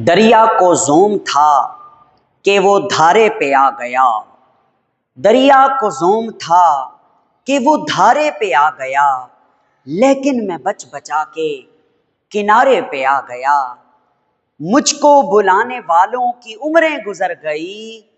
दरिया को जोम था कि वो धारे पे आ गया। दरिया को जोम था कि वो धारे पे आ गया, लेकिन मैं बच बचा के किनारे पे आ गया। मुझको बुलाने वालों की उम्रें गुजर गई,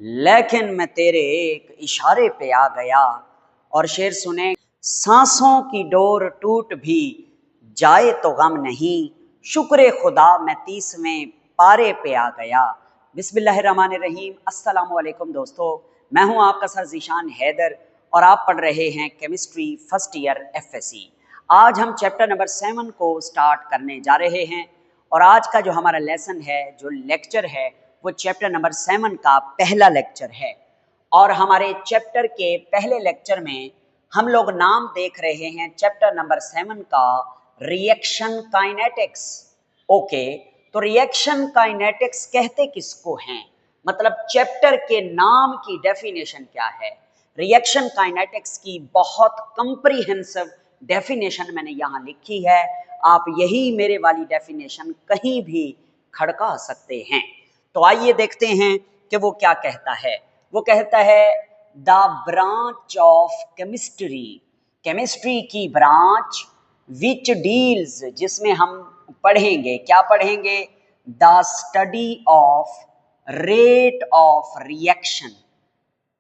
लेकिन मैं तेरे एक इशारे पे आ गया। और शेर सुने, सांसों की डोर टूट भी जाए तो गम नहीं, शुक्र खुदा मैं 30वें पारे पे आ गया। बिस्मिल्लाहिर्रहमानिर्रहीम। अस्सलाम वालेकुम दोस्तों, मैं हूं आपका सर ज़ीशान हैदर और आप पढ़ रहे हैं केमिस्ट्री फर्स्ट ईयर FSC। आज हम चैप्टर नंबर 7 को स्टार्ट करने जा रहे हैं और आज का जो हमारा लेसन है, जो लेक्चर है, वो चैप्टर नंबर 7 का पहला लेक्चर है। और हमारे चैप्टर के पहले लेक्चर में हम लोग नाम देख रहे हैं चैप्टर नंबर 7 का रिएक्शन काइनेटिक्स। ओके, तो रिएक्शन काइनेटिक्स कहते किसको हैं, मतलब चैप्टर के नाम की डेफिनेशन क्या है। रिएक्शन काइनेटिक्स की बहुत कंप्रीहेंसिव डेफिनेशन मैंने यहाँ लिखी है, आप यही मेरे वाली डेफिनेशन कहीं भी खड़का सकते हैं। तो आइए देखते हैं कि वो क्या कहता है। वो कहता है the branch of chemistry, chemistry की ब्रांच विच डील्स, जिसमें हम पढ़ेंगे, क्या पढ़ेंगे, the study of rate of reaction.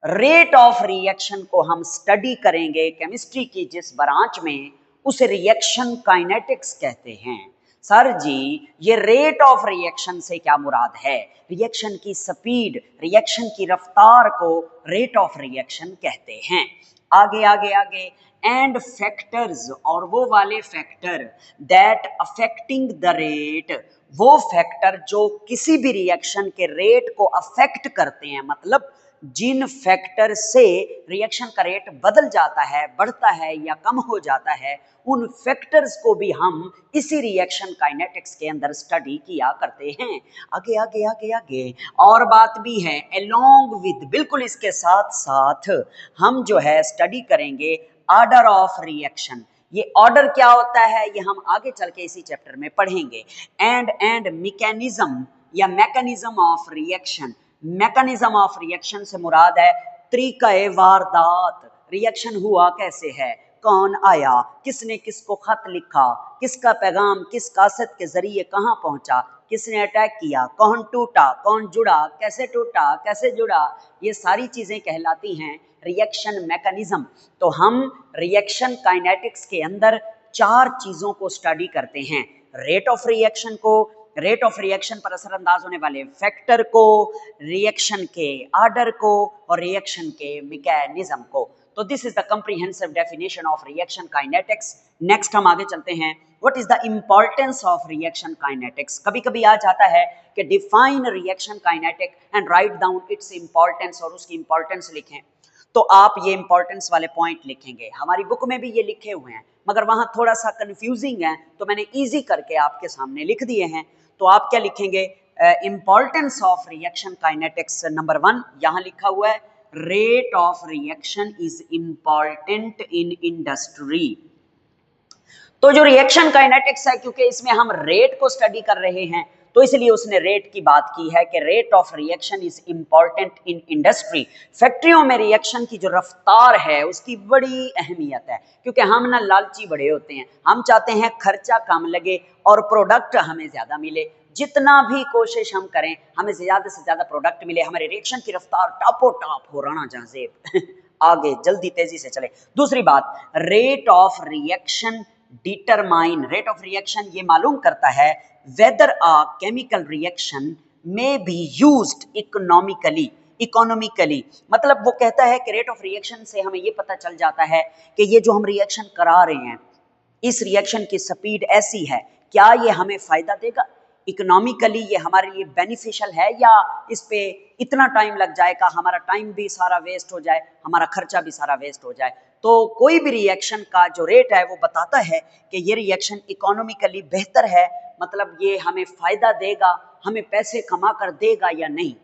Rate of reaction को हम स्टडी करेंगे केमिस्ट्री की जिस ब्रांच में, उसे रिएक्शन काइनेटिक्स कहते हैं। सर जी, ये रेट ऑफ रिएक्शन से क्या मुराद है? रिएक्शन की स्पीड, रिएक्शन की रफ्तार को रेट ऑफ रिएक्शन कहते हैं। आगे आगे आगे, एंड फैक्टर्स, और वो वाले factor that affecting the rate, वो फैक्टर जो किसी भी रिएक्शन के रेट को अफेक्ट करते हैं, मतलब जिन फैक्टर से रिएक्शन का रेट बदल जाता है, बढ़ता है या कम हो जाता है, उन फैक्टर्स को भी हम इसी रिएक्शन काइनेटिक्स के अंदर स्टडी किया करते हैं। आगे आगे आगे आगे और बात भी है, अलोंग विद, बिल्कुल इसके साथ साथ हम जो है स्टडी करेंगे ऑर्डर ऑफ रिएक्शन। ये ऑर्डर क्या होता है, ये हम आगे चल के इसी चैप्टर में पढ़ेंगे। एंड मैकेनिज्म या mechanism of reaction. Mechanism of reaction से मुराद है तरीक़े वारदात, रिएक्शन हुआ कैसे है, कौन आया, किसने किसको खत लिखा, किसका पैगाम किस कासत के जरिए कहाँ पहुंचा, किसने अटैक किया, कौन टूटा, कौन जुड़ा, कैसे टूटा, कैसे जुड़ा, ये सारी चीज़ें कहलाती हैं रिएक्शन मैकेनिज्म। तो हम रिएक्शन काइनेटिक्स के अंदर 4 चीज़ों को स्टडी करते हैं, रेट ऑफ रिएक्शन को, रेट ऑफ रिएक्शन पर असरअंदाज होने वाले फैक्टर को, रिएक्शन के आर्डर को और रिएक्शन के मैकेनिज्म को। तो this is the comprehensive definition of reaction kinetics. Next हम आगे चलते हैं, what is the importance of reaction kinetics. कभी कभी आ जाता है कि define reaction kinetic and write down its importance, और उसकी इंपॉर्टेंस लिखें। तो आप ये इंपॉर्टेंस वाले पॉइंट लिखेंगे, हमारी बुक में भी ये लिखे हुए हैं, मगर वहां थोड़ा सा कंफ्यूजिंग है, तो मैंने इजी करके आपके सामने लिख दिए हैं। तो आप क्या लिखेंगे, importance of reaction kinetics number 1 यहां लिखा हुआ है, rate of reaction is important in industry. तो जो रिएक्शन काइनेटिक्स है, क्योंकि इसमें हम रेट को स्टडी कर रहे हैं, तो इसलिए उसने रेट की बात की है कि rate of reaction is important in industry. फैक्ट्रियों में रिएक्शन की जो रफ्तार है उसकी बड़ी अहमियत है, क्योंकि हम ना लालची बड़े होते हैं, हम चाहते हैं खर्चा कम लगे और प्रोडक्ट हमें ज्यादा मिले। जितना भी कोशिश हम करें, हमें ज्यादा से ज्यादा प्रोडक्ट मिले, हमारे रिएक्शन की रफ्तार टापो टाप हो राना जहाजेब आगे जल्दी तेजी से चले। दूसरी बात, rate of reaction determine, rate of reaction ये मालूम करता है whether a chemical reaction may be used economically, मतलब वो कहता है कि रेट ऑफ रिएक्शन से हमें ये पता चल जाता है कि ये जो हम रिएक्शन करा रहे हैं, इस रिएक्शन की स्पीड ऐसी है, क्या ये हमें फायदा देगा, इकोनॉमिकली ये हमारे लिए बेनिफिशियल है, या इस पे इतना टाइम लग जाएगा, हमारा टाइम भी सारा वेस्ट हो जाए, हमारा खर्चा भी सारा वेस्ट हो जाए। तो कोई भी रिएक्शन का जो रेट है वो बताता है कि ये रिएक्शन इकोनॉमिकली बेहतर है, मतलब ये हमें फायदा देगा, हमें पैसे कमा कर देगा या नहीं।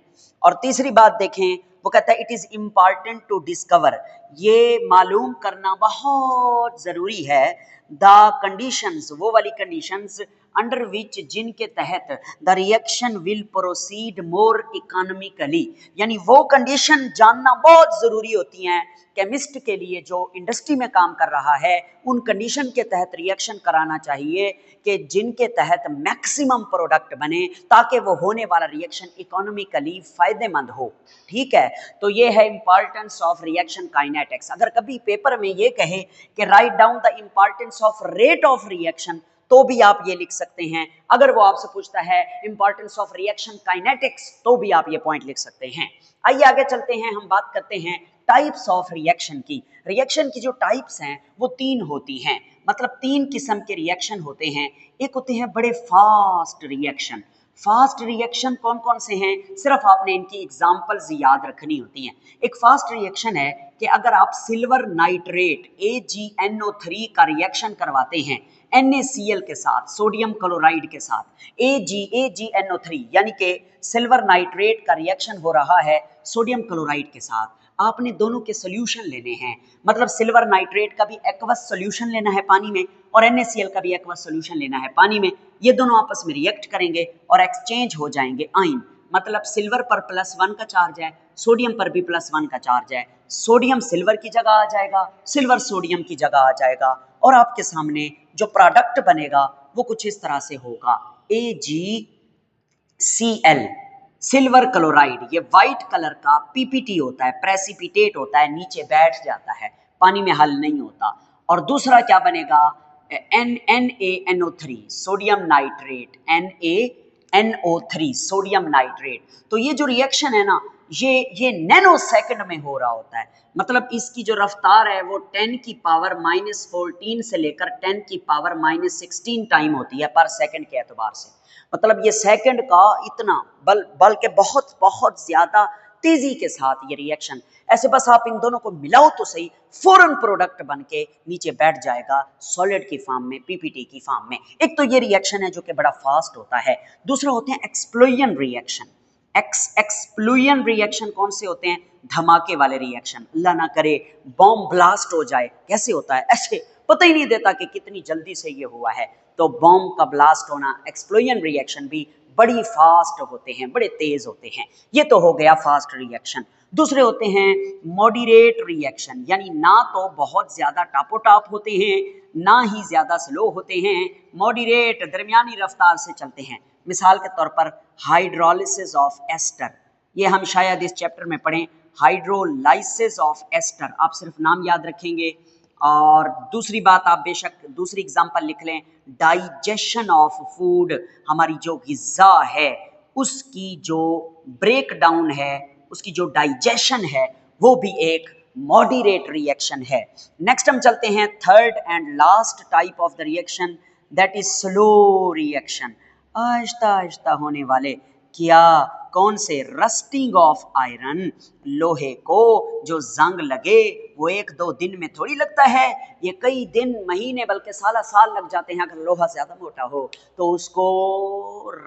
और तीसरी बात देखें, वो कहता है it is important to discover, ये मालूम करना बहुत जरूरी है, द कंडीशंस, वो वाली कंडीशंस अंडर विच, जिनके तहत the reaction will proceed more economically, यानी वो कंडीशन जानना बहुत जरूरी होती हैं केमिस्ट के लिए जो इंडस्ट्री में काम कर रहा है। उन कंडीशन के तहत रिएक्शन कराना चाहिए कि जिनके तहत मैक्सिमम प्रोडक्ट बने, ताकि वो होने वाला रिएक्शन इकोनॉमिकली फायदेमंद हो। ठीक है, तो ये है इंपॉर्टेंस ऑफ रिएक्शन काइनेटिक्स। अगर कभी पेपर में ये कहे कि write down the importance of rate of reaction, तो भी आप ये लिख सकते हैं। अगर वो आपसे पूछता है इंपॉर्टेंस ऑफ रिएक्शन काइनेटिक्स, तो भी आप ये पॉइंट लिख सकते हैं। आइए आगे चलते हैं, हम बात करते हैं टाइप्स ऑफ रिएक्शन की। रिएक्शन की जो टाइप्स हैं वो 3 होती हैं, मतलब 3 किस्म के रिएक्शन होते हैं। एक होते हैं बड़े फास्ट रिएक्शन। फास्ट रिएक्शन कौन कौन से हैं, सिर्फ आपने इनकी एग्जांपल्स याद रखनी होती हैं। एक फास्ट रिएक्शन है कि अगर आप सिल्वर नाइट्रेट AgNO3 का रिएक्शन करवाते हैं NaCl के साथ, सोडियम क्लोराइड के साथ, AgNO3 यानी कि सिल्वर नाइट्रेट का रिएक्शन हो रहा है सोडियम क्लोराइड के साथ, आपने दोनों के सोल्यूशन लेने हैं। मतलब सिल्वर नाइट्रेट का भी एक्वस सोल्यूशन लेना है पानी में, और NaCl का भी एक्वस सोल्यूशन लेना है पानी में। ये दोनों आपस में रिएक्ट करेंगे और एक्सचेंज हो जाएंगे आयन। मतलब सिल्वर पर +1 का चार्ज है, सोडियम पर भी +1 का चार्ज है, सोडियम सिल्वर की जगह आ जाएगा, सिल्वर सोडियम की जगह आ जाएगा, और आपके सामने जो प्रोडक्ट बनेगा वो कुछ इस तरह से होगा, AgCl सिल्वर क्लोराइड। ये व्हाइट कलर का PPT होता है, प्रेसिपिटेट होता है, नीचे बैठ जाता है, पानी में हल नहीं होता। और दूसरा क्या बनेगा, NaNO3 sodium nitrate, NaNO3 sodium nitrate. तो ये जो रिएक्शन है ना, ये नैनो सेकंड में हो रहा होता है। मतलब इसकी जो रफ्तार है वो 10 की पावर -14 से लेकर 10 की पावर -16 टाइम होती है पर सेकंड के एतबार से। मतलब ये सेकंड का इतना बल के बहुत बहुत ज्यादा तेजी के साथ ये रिएक्शन, ऐसे बस आप इन दोनों को मिलाओ तो सही, फौरन प्रोडक्ट बन के नीचे बैठ जाएगा सॉलिड की फॉर्म में, PPT की फॉर्म में। एक तो ये रिएक्शन है जो कि बड़ा फास्ट होता है। दूसरा होते हैं एक्सप्लोजन रिएक्शन। एक्सप्लोजन रिएक्शन कौन से होते हैं, धमाके वाले रिएक्शन। अल्लाह ना करे बॉम्ब ब्लास्ट हो जाए, कैसे होता है, ऐसे पता ही नहीं देता कि कितनी जल्दी से ये हुआ है। तो बॉम्ब का ब्लास्ट होना, एक्सप्लोजन रिएक्शन भी बड़ी फास्ट होते हैं, बड़े तेज होते हैं। ये तो हो गया फास्ट रिएक्शन। दूसरे होते हैं मॉडरेट रिएक्शन, यानी ना तो बहुत ज्यादा टापोटाप होते हैं, ना ही ज्यादा स्लो होते हैं, मॉडरेट दरमियानी रफ्तार से चलते हैं। मिसाल के तौर पर हाइड्रोलिसिस ऑफ एस्टर, ये हम शायद इस चैप्टर में पढ़ें, हाइड्रोलाइसिस ऑफ एस्टर, आप सिर्फ नाम याद रखेंगे। और दूसरी बात, आप बेशक दूसरी एग्जांपल लिख लें, डाइजेशन ऑफ फूड, हमारी जो ग़िज़ा है उसकी जो ब्रेक डाउन है, उसकी जो डाइजेशन है, वो भी एक मॉडरेट रिएक्शन है। नेक्स्ट हम चलते हैं third and last type of the reaction, that is slow reaction, Aahista Aahista होने वाले। क्या, कौन से, रस्टिंग ऑफ आयरन, लोहे को जो जंग लगे वो 1-2 दिन में थोड़ी लगता है, ये कई दिन, महीने, बल्कि साल लग जाते हैं। अगर लोहा ज़्यादा मोटा हो तो उसको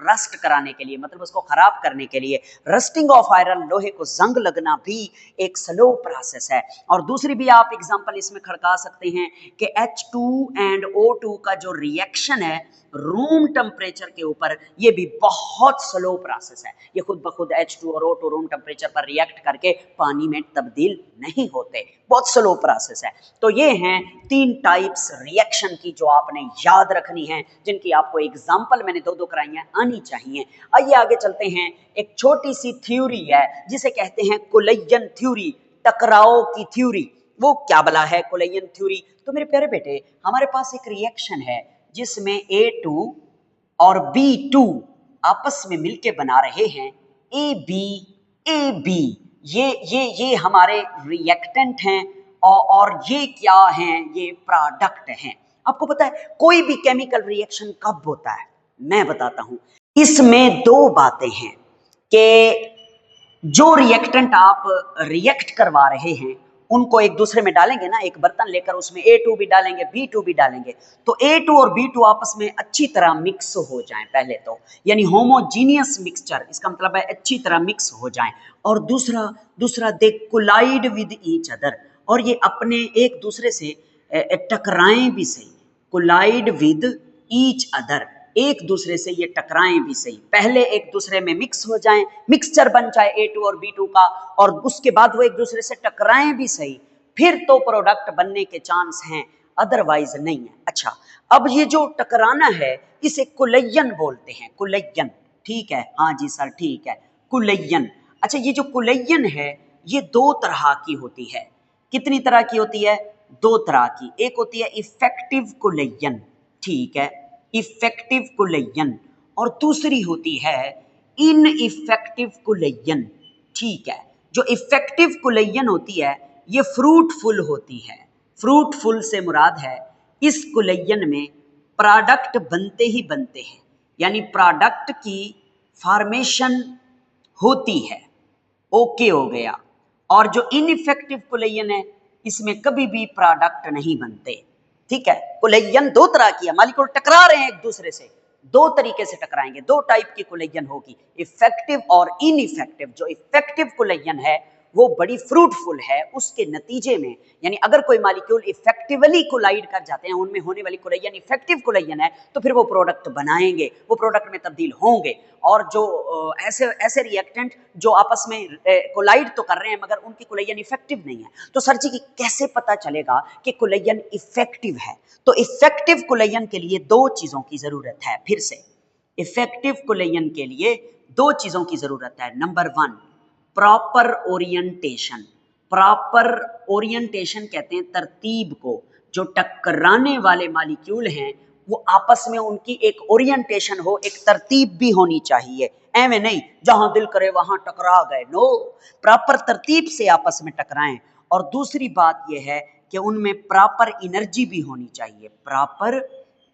रस्ट कराने के लिए, मतलब उसको ख़राब करने के लिए, रस्टिंग ऑफ आयरन, लोहे को जंग लगना भी एक स्लो प्रोसेस है। और दूसरी भी आप एग्जांपल इसमें खड़का सकते हैं कि H2 एंड O2 का जो रिएक्शन है रूम टेम्परेचर के ऊपर, ये भी बहुत स्लो प्रोसेस है। ये खुद ब खुद H2 और O2 रूम टेम्परेचर पर रिएक्ट करके पानी में तब्दील नहीं होते, बहुत स्लो प्रोसेस है। तो ये हैं 3 टाइप्स रिएक्शन की जो आपने याद रखनी है, जिनकी आपको एग्जांपल मैंने 2-2 कराई हैं, आनी चाहिए। आइए आगे चलते हैं। एक छोटी सी थ्योरी है जिसे कहते हैं कोलिजन थ्योरी, टकराव की थ्योरी। वो क्या बला है कोलिजन थ्योरी? तो मेरे प्यारे बेटे, हमारे पास एक रिएक्शन है जिसमें A2 और B2 आपस में मिलके बना रहे हैं AB। ये हमारे रिएक्टेंट हैं और ये क्या हैं, ये प्रोडक्ट हैं। आपको पता है कोई भी केमिकल रिएक्शन कब होता है, मैं बताता हूं। इसमें 2 बातें हैं कि जो रिएक्टेंट आप रिएक्ट करवा रहे हैं उनको एक दूसरे में डालेंगे ना, एक बर्तन लेकर उसमें A2 भी डालेंगे, B2 भी डालेंगे, तो A2 और B2 आपस में अच्छी तरह मिक्स हो जाएं पहले तो, यानी होमोजीनियस मिक्सचर, इसका मतलब है अच्छी तरह मिक्स हो जाएं। और दूसरा दे कोलाइड विद ईच अदर, और ये अपने एक दूसरे से टकराएं भी सही, कोलाइड विद ईच अदर, एक दूसरे से ये टकराएं भी सही, पहले एक दूसरे में मिक्स हो जाएं, मिक्सचर बन जाए A2 और B2 का, और उसके बाद वो एक दूसरे से टकराएं भी सही, फिर तो प्रोडक्ट बनने के चांस हैं, अदरवाइज नहीं है। अच्छा, अब ये जो टकराना है इसे कुलयन बोलते हैं, कुलयन, ठीक है, हाँ जी सर ठीक है, कुलयन। अच्छा, ये जो कुलयन है ये दो तरह की होती है, कितनी तरह की होती है? दो तरह की, एक होती है इफेक्टिव कुलयन, ठीक है, इफेक्टिव कुलयन, और दूसरी होती है इनइफेक्टिव कुलयन, ठीक है। जो इफेक्टिव कुलयन होती है ये फ्रूटफुल होती है, फ्रूटफुल से मुराद है इस कुलयन में प्रोडक्ट बनते ही बनते हैं, यानी प्रोडक्ट की फॉर्मेशन होती है, ओके हो गया। और जो इनइफेक्टिव कुलयन है इसमें कभी भी प्रोडक्ट नहीं बनते, ठीक है। कुलयन दो तरह की है, मॉलिक्यूल टकरा रहे हैं एक दूसरे से, दो तरीके से टकराएंगे, दो टाइप की कुलयन होगी, इफेक्टिव और इनइफेक्टिव। जो इफेक्टिव कुलयन है वो बड़ी फ्रूटफुल है, उसके नतीजे में, यानी अगर कोई मॉलिक्यूल इफेक्टिवली कोलाइड कर जाते हैं, उनमें होने वाली कुलयन इफेक्टिव कुलयन है, तो फिर वो प्रोडक्ट बनाएंगे, वो प्रोडक्ट में तब्दील होंगे। और जो ऐसे रिएक्टेंट जो आपस में कोलाइड तो कर रहे हैं मगर उनकी कुलयन इफेक्टिव नहीं है, तो सर जी की कैसे पता चलेगा कि कुलयन इफेक्टिव है? तो इफेक्टिव कुलयन के लिए दो चीजों की जरूरत है, फिर से इफेक्टिव कुलयन के लिए दो चीजों की जरूरत है। Number 1, proper orientation. Proper orientation कहते हैं तरतीब को, जो टकराने वाले मॉलिक्यूल हैं वो आपस में उनकी एक ओरिएंटेशन हो, एक तरतीब भी होनी चाहिए, ऐਵੇਂ नहीं जहां दिल करे वहां टकरा गए, नो, प्रॉपर तरतीब से आपस में टकराएं। और दूसरी बात यह है कि उनमें प्रॉपर एनर्जी भी होनी चाहिए,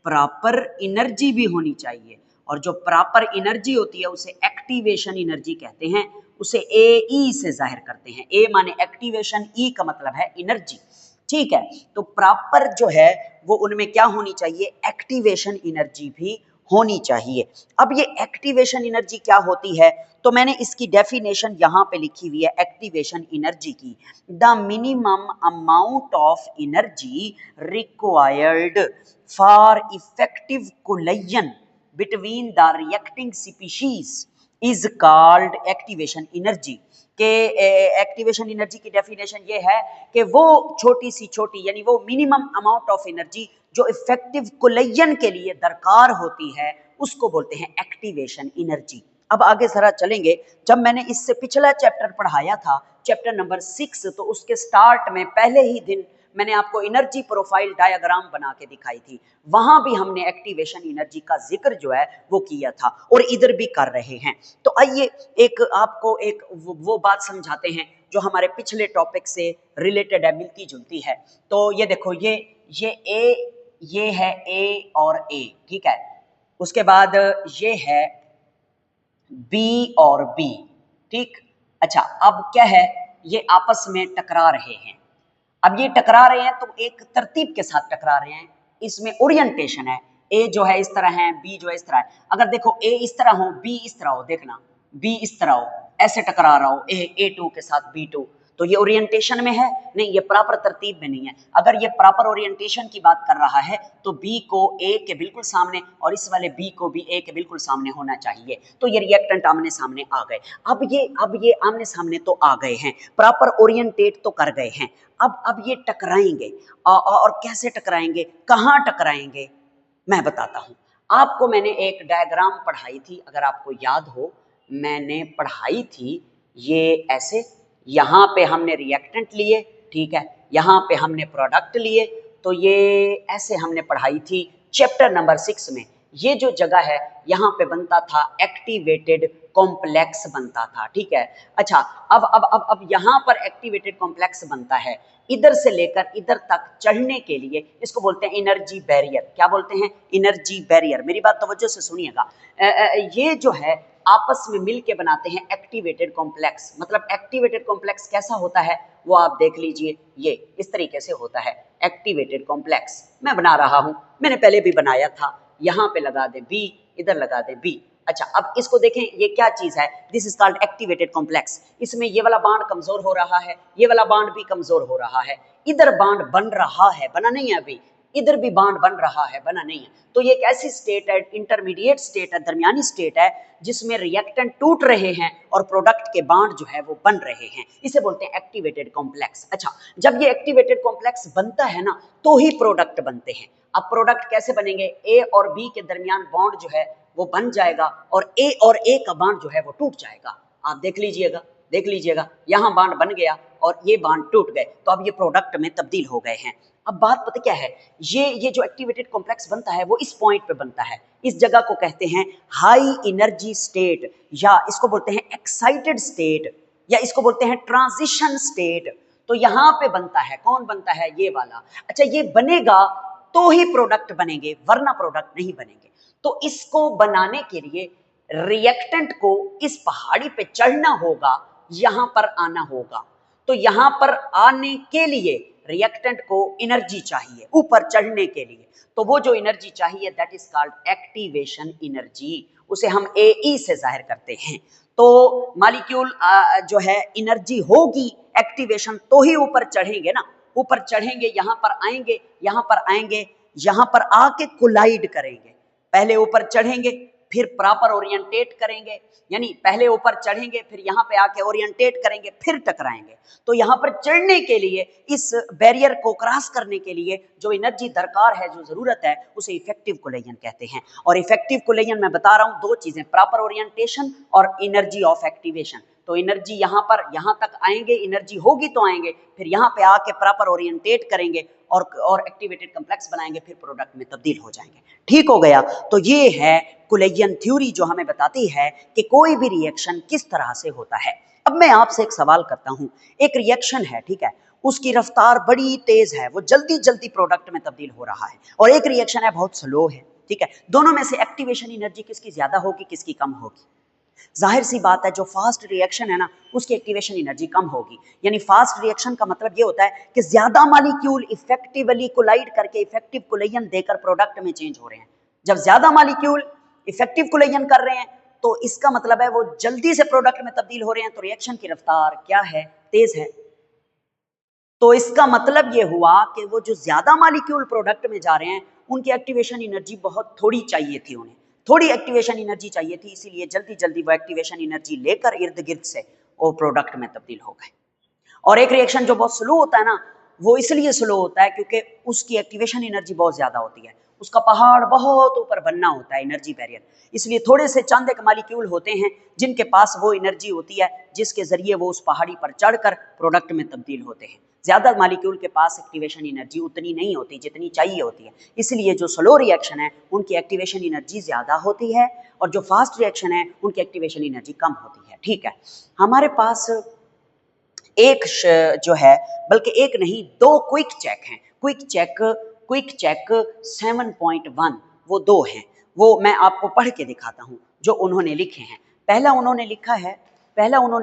प्रॉपर एनर्जी भी होनी चाहिए। और जो प्रॉपर एनर्जी होती है उसे एक्टिवेशन एनर्जी कहते हैं, उसे ए से जाहिर करते हैं, ए माने एक्टिवेशन, ई का मतलब है एनर्जी, ठीक है। तो प्रॉपर जो है वो उनमें क्या होनी चाहिए? एक्टिवेशन एनर्जी भी होनी चाहिए। अब ये एक्टिवेशन एनर्जी क्या होती है? तो मैंने इसकी डेफिनेशन यहाँ पे लिखी हुई है एक्टिवेशन एनर्जी की, the minimum amount of energy required for effective collision between the reacting species is called activation energy. के एक्टिवेशन एनर्जी की डेफिनेशन ये है कि वो छोटी सी छोटी, यानी वो मिनिमम अमाउंट ऑफ एनर्जी जो इफेक्टिव कोलिजन के लिए दरकार होती है उसको बोलते हैं एक्टिवेशन एनर्जी। अब आगे जरा चलेंगे, जब मैंने इससे पिछला चैप्टर पढ़ाया था, चैप्टर नंबर 6, तो उसके स्टार्ट में पहले ही दिन मैंने आपको एनर्जी प्रोफाइल डायग्राम बना के दिखाई थी, वहां भी हमने एक्टिवेशन एनर्जी का जिक्र जो है वो किया था, और इधर भी कर रहे हैं। तो आइए एक आपको एक वो बात समझाते हैं जो हमारे पिछले टॉपिक से रिलेटेड है, मिलती जुलती है। तो ये देखो, ये है ए और ए, ठीक है, उसके बाद ये है बी और बी, ठीक। अच्छा, अब क्या है, ये आपस में टकरा रहे हैं। अब ये टकरा रहे हैं तो एक तरतीब के साथ टकरा रहे हैं, इसमें ओरिएंटेशन है, ए जो है इस तरह है, बी जो है इस तरह है। अगर देखो ए इस तरह हो, बी इस तरह हो, देखना बी इस तरह हो, ऐसे टकरा रहा हो A2 के साथ B2, तो ये ओरिएंटेशन में है नहीं, ये प्रॉपर तरतीब में नहीं है। अगर ये प्रॉपर ओरिएंटेशन की बात कर रहा है तो B को A के बिल्कुल सामने और इस वाले B को भी A के बिल्कुल सामने होना चाहिए, तो ये रिएक्टेंट आमने सामने आ गए। अब ये आमने सामने तो आ गए हैं, प्रॉपर ओरिएंटेट तो कर गए हैं। अब ये टकराएंगे, और कैसे टकराएंगे, कहाँ टकराएंगे, मैं बताता हूँ आपको। मैंने एक डायग्राम पढ़ाई थी, अगर आपको याद हो, मैंने पढ़ाई थी ये ऐसे, यहाँ पे हमने रिएक्टेंट लिए, ठीक है, यहाँ पे हमने प्रोडक्ट लिए, तो ये ऐसे हमने पढ़ाई थी चैप्टर नंबर 6 में। ये जो जगह है यहाँ पे बनता था एक्टिवेटेड कॉम्प्लेक्स बनता था, ठीक है। अच्छा, अब यहाँ पर एक्टिवेटेड कॉम्प्लेक्स बनता है, इधर से लेकर इधर तक चढ़ने के लिए इसको बोलते हैं एनर्जी बैरियर। क्या बोलते हैं? Energy barrier. मेरी बात तवज्जो से सुनिएगा। ये जो है आपस में मिल के बनाते हैं एक्टिवेटेड कॉम्प्लेक्स। मतलब एक्टिवेटेड कॉम्प्लेक्स कैसा होता है वो आप देख लीजिए, ये इस तरीके से होता है एक्टिवेटेड कॉम्प्लेक्स। मैं बना रहा हूं, मैंने पहले भी बनाया था। यहाँ पे लगा दे बी, इधर लगा दे बी। अच्छा, अब इसको देखें, ये क्या चीज है? This is called activated complex. इसमें ये वाला बॉन्ड कमजोर हो रहा है, ये वाला बॉन्ड भी कमजोर हो रहा है, इधर बॉन्ड बन रहा है, बना नहीं है अभी, इधर भी बॉन्ड बन रहा है, बना नहीं है। तो ये एक ऐसी स्टेट है, इंटरमीडिएट स्टेट है, दरमियानी स्टेट है, जिसमें रिएक्टेंट टूट रहे हैं और प्रोडक्ट के बॉन्ड जो है वो बन रहे हैं। इसे बोलते हैं एक्टिवेटेड कॉम्प्लेक्स। अच्छा, जब ये एक्टिवेटेड कॉम्प्लेक्स बनता है ना तो ही प्रोडक्ट बनते हैं। अब प्रोडक्ट कैसे बनेंगे? ए और बी के दरमियान बॉन्ड जो है वो बन जाएगा और ए का बॉन्ड जो है वो टूट जाएगा। आप देख लीजिएगा, देख लीजिएगा, यहाँ बॉन्ड बन गया और ये बॉन्ड टूट गए, तो अब ये प्रोडक्ट में तब्दील हो गए हैं। अब बात पता क्या है, ये जो एक्टिवेटेड कॉम्प्लेक्स बनता है वो इस पॉइंट पे बनता है। इस जगह को कहते हैं हाई एनर्जी स्टेट, या इसको बोलते हैं एक्साइटेड स्टेट, या इसको बोलते हैं ट्रांजिशन स्टेट। तो यहाँ पे बनता है, कौन बनता है? ये वाला। अच्छा, ये बनेगा तो ही प्रोडक्ट बनेंगे, वरना प्रोडक्ट नहीं बनेंगे। तो इसको बनाने के लिए रिएक्टेंट को इस पहाड़ी पे चढ़ना होगा, यहां पर आना होगा। तो यहां पर आने के लिए रिएक्टेंट को एनर्जी चाहिए ऊपर चढ़ने के लिए। तो वो जो एनर्जी चाहिए that is called activation energy, उसे हम AE से जाहिर करते हैं। तो मॉलिक्यूल जो है एनर्जी होगी एक्टिवेशन तो ही ऊपर चढ़ेंगे ना, ऊपर चढ़ेंगे, यहां पर आएंगे, यहां पर आएंगे, यहां पर आके कोलाइड करेंगे। पहले ऊपर चढ़ेंगे फिर प्रॉपर ओरिएंटेट करेंगे, यानी पहले ऊपर चढ़ेंगे फिर यहाँ पे आके ओरिएंटेट करेंगे फिर टकराएंगे। तो यहाँ पर चढ़ने के लिए, इस बैरियर को क्रॉस करने के लिए जो एनर्जी दरकार है, जो जरूरत है, उसे इफेक्टिव कोलिजन कहते हैं। और इफेक्टिव कोलिजन मैं बता रहा हूँ दो चीजें, प्रॉपर ओरिएंटेशन और एनर्जी ऑफ एक्टिवेशन। तो एनर्जी यहाँ पर, यहाँ तक आएंगे, एनर्जी होगी तो आएंगे, फिर यहाँ पे आके प्रॉपर ओरिएंटेट करेंगे और एक्टिवेटेड कॉम्प्लेक्स बनाएंगे, फिर प्रोडक्ट में तब्दील हो जाएंगे। ठीक हो गया। तो ये है कोलिजन थ्योरी जो हमें बताती है कि कोई भी रिएक्शन किस तरह से होता है। अब मैं आपसे एक सवाल करता हूं, एक रिएक्शन है, ठीक है, उसकी रफ्तार बड़ी तेज है, वो जल्दी जल्दी प्रोडक्ट में तब्दील हो रहा है, और एक रिएक्शन है बहुत स्लो है, ठीक है। दोनों में से एक्टिवेशन एनर्जी किसकी ज्यादा होगी, किसकी कम होगी? जाहिर सी बात है जो फास्ट रिएक्शन है ना उसकी एक्टिवेशन एनर्जी कम होगी। यानी फास्ट रिएक्शन का मतलब ये होता है कि ज्यादा मॉलिक्यूल इफेक्टिवली कोलाइड करके इफेक्टिव कोलिजन देकर प्रोडक्ट में चेंज हो रहे हैं। जब ज्यादा मॉलिक्यूल इफेक्टिव कोलिजन कर रहे हैं तो इसका मतलब है वो जल्दी से प्रोडक्ट में तब्दील हो रहे हैं, तो रिएक्शन की रफ्तार क्या है? तेज है। तो इसका मतलब ये हुआ कि वो जो ज्यादा मॉलिक्यूल प्रोडक्ट में जा रहे हैं उनकी एक्टिवेशन एनर्जी बहुत थोड़ी चाहिए थी, उन्हें थोड़ी एक्टिवेशन एनर्जी चाहिए थी, इसीलिए जल्दी जल्दी वो एक्टिवेशन एनर्जी लेकर इर्द गिर्द से वो प्रोडक्ट में तब्दील हो गए। और एक रिएक्शन जो बहुत स्लो होता है ना, वो इसलिए स्लो होता है क्योंकि उसकी एक्टिवेशन एनर्जी बहुत ज्यादा होती है, उसका पहाड़ बहुत ऊपर बनना होता है, एनर्जी बैरियर। इसलिए थोड़े से चंद एक मॉलिक्यूल होते हैं जिनके पास वो एनर्जी होती है जिसके जरिए वो उस पहाड़ी पर चढ़कर प्रोडक्ट में तब्दील होते हैं। ज्यादा मॉलिक्यूल के पास एक्टिवेशन एनर्जी उतनी नहीं होती जितनी चाहिए होती है, इसलिए जो स्लो रिएक्शन है उनकी एक्टिवेशन एनर्जी ज्यादा होती है और जो फास्ट रिएक्शन है उनकी एक्टिवेशन एनर्जी कम होती है। ठीक है, हमारे पास एक जो है, बल्कि एक नहीं दो क्विक चेक हैं। क्विक चेक 7.1 वो दो हैं, वो मैं आपको पढ़ के दिखाता हूं जो उन्होंने लिखे हैं। पहला उन्होंने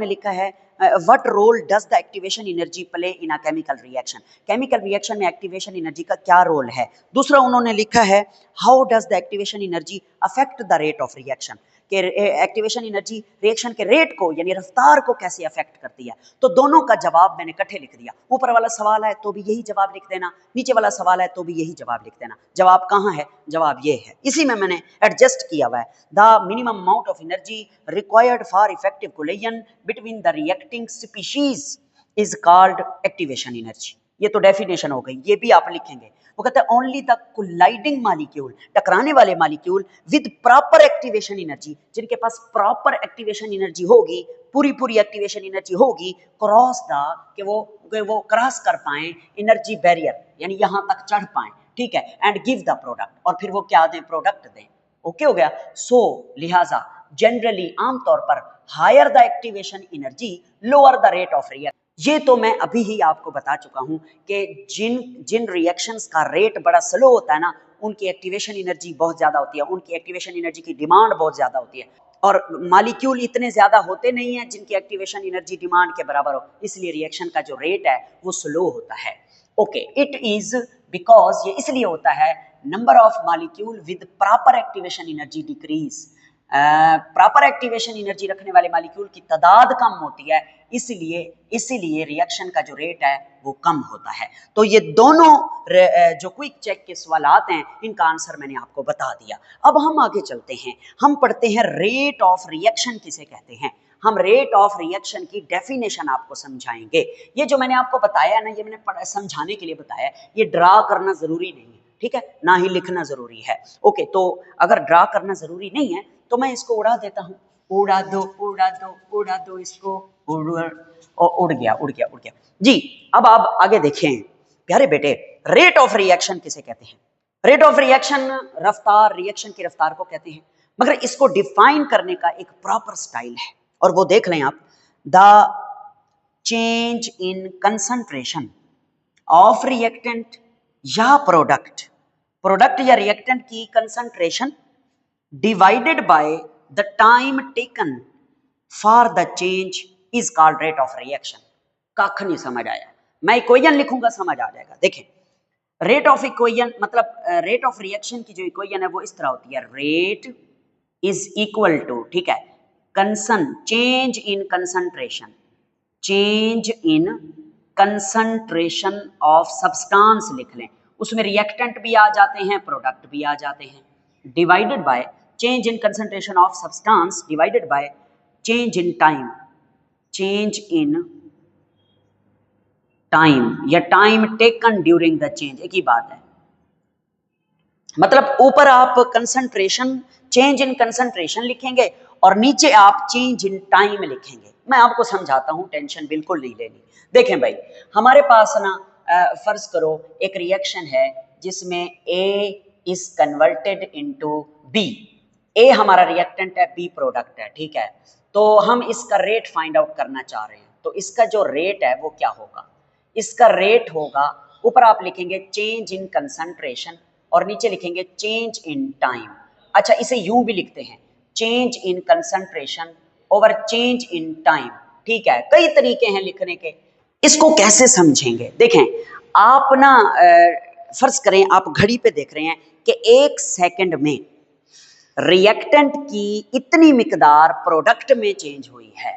लिखा है what role does the activation energy play in a chemical reaction. Chemical reaction में एक्टिवेशन एनर्जी का क्या रोल है। दूसरा उन्होंने लिखा है how does the activation energy affect the rate of reaction, कि एक्टिवेशन एनर्जी रिएक्शन के रेट को यानी रफ्तार को कैसे अफेक्ट करती है। तो दोनों का जवाब मैंने इकट्ठे लिख दिया। ऊपर वाला सवाल है तो भी यही जवाब लिख देना, नीचे वाला सवाल है तो भी यही जवाब लिख देना। जवाब कहाँ है? जवाब ये है, इसी में मैंने एडजस्ट किया हुआ है। The minimum amount of energy required for effective collision between the reacting species is called activation energy. ये तो डेफिनेशन हो गई, ये भी आप लिखेंगे। वो कहता है ओनली द कोलाइडिंग मॉलिक्यूल, टकराने वाले molecule with proper activation energy, जिनके पास प्रॉपर एक्टिवेशन एनर्जी होगी, पूरी एक्टिवेशन एनर्जी होगी, क्रॉस द, कि वो क्रॉस कर पाए एनर्जी बैरियर, यानी यहां तक चढ़ पाए, ठीक है, एंड गिव द प्रोडक्ट, और फिर वो क्या दें? प्रोडक्ट दें। ओके हो गया। सो लिहाजा जनरली आमतौर पर higher the activation energy lower the rate of reaction. ये तो मैं अभी ही आपको बता चुका हूं कि जिन रिएक्शंस का रेट बड़ा स्लो होता है ना, उनकी एक्टिवेशन एनर्जी बहुत ज्यादा होती है, उनकी एक्टिवेशन एनर्जी की डिमांड बहुत ज्यादा होती है, और मॉलिक्यूल इतने ज्यादा होते नहीं हैं जिनकी एक्टिवेशन एनर्जी डिमांड के बराबर हो, इसलिए रिएक्शन का जो रेट है वो स्लो होता है। ओके, इट इज बिकॉज, ये इसलिए होता है, number of molecule with proper activation energy decrease. Proper activation energy रखने वाले मॉलिक्यूल की तादाद कम होती है, इसीलिए रिएक्शन का जो रेट है वो कम होता है। तो ये दोनों जो क्विक चेक के सवालात हैं, इनका आंसर मैंने आपको बता दिया। अब हम आगे चलते हैं, हम पढ़ते हैं रेट ऑफ रिएक्शन किसे कहते हैं। हम रेट ऑफ रिएक्शन की डेफिनेशन आपको समझाएंगे। ये जो मैंने आपको बताया ना, ये मैंने समझाने के लिए बताया, ये ड्रा करना जरूरी नहीं है, ठीक है, ना ही लिखना जरूरी है। ओके, तो अगर ड्रा करना जरूरी नहीं है तो मैं इसको उड़ा देता हूं, उड़ा दो इसको, उड़ गया जी। अब आप आगे देखें प्यारे बेटे, रेट ऑफ रिएक्शन किसे कहते हैं। रेट ऑफ रिएक्शन रफ्तार, रिएक्शन की रफ्तार को कहते हैं, मगर इसको डिफाइन करने का एक प्रॉपर स्टाइल है, और वो देख लें आप। The change in concentration of reactant या प्रोडक्ट या रिएक्टेंट की concentration divided by the time taken for the change is called rate of reaction. कख नहीं समझ आया, मैं इक्वेशन लिखूंगा, समझ आ जाएगा। देखें, रेट ऑफ इक्वेशन मतलब रेट ऑफ रिएक्शन की जो इक्वेशन है वो इस तरह होती है, रेट इज इक्वल टू, ठीक है, change in concentration of substance लिख लें, उसमें रिएक्टेंट भी आ जाते हैं, प्रोडक्ट भी आ जाते हैं, divided by change in concentration of substance divided by change in time या time taken during the change, एक ही बात है। मतलब ऊपर आप चेंज इन कंसंट्रेशन लिखेंगे और नीचे आप चेंज इन टाइम लिखेंगे। मैं आपको समझाता हूं, टेंशन बिल्कुल नहीं लेनी। देखें भाई, हमारे पास ना फर्ज करो एक रिएक्शन है जिसमें A is converted into B। A हमारा रिएक्टेंट है, B प्रोडक्ट है, ठीक है। तो हम इसका रेट फाइंड आउट करना चाह रहे हैं, तो इसका जो रेट है वो क्या होगा, इसका रेट होगा, ऊपर आप लिखेंगे चेंज इन कंसंट्रेशन और नीचे लिखेंगे चेंज इन टाइम। अच्छा, इसे यूं भी लिखते हैं, change in concentration over change in time, ठीक है। कई तरीके हैं लिखने के, इसको कैसे समझेंगे। देखें, आप ना फर्ज करें आप घड़ी पे देख रहे हैं कि 1 सेकंड में रिएक्टेंट की इतनी मिकदार प्रोडक्ट में चेंज हुई है,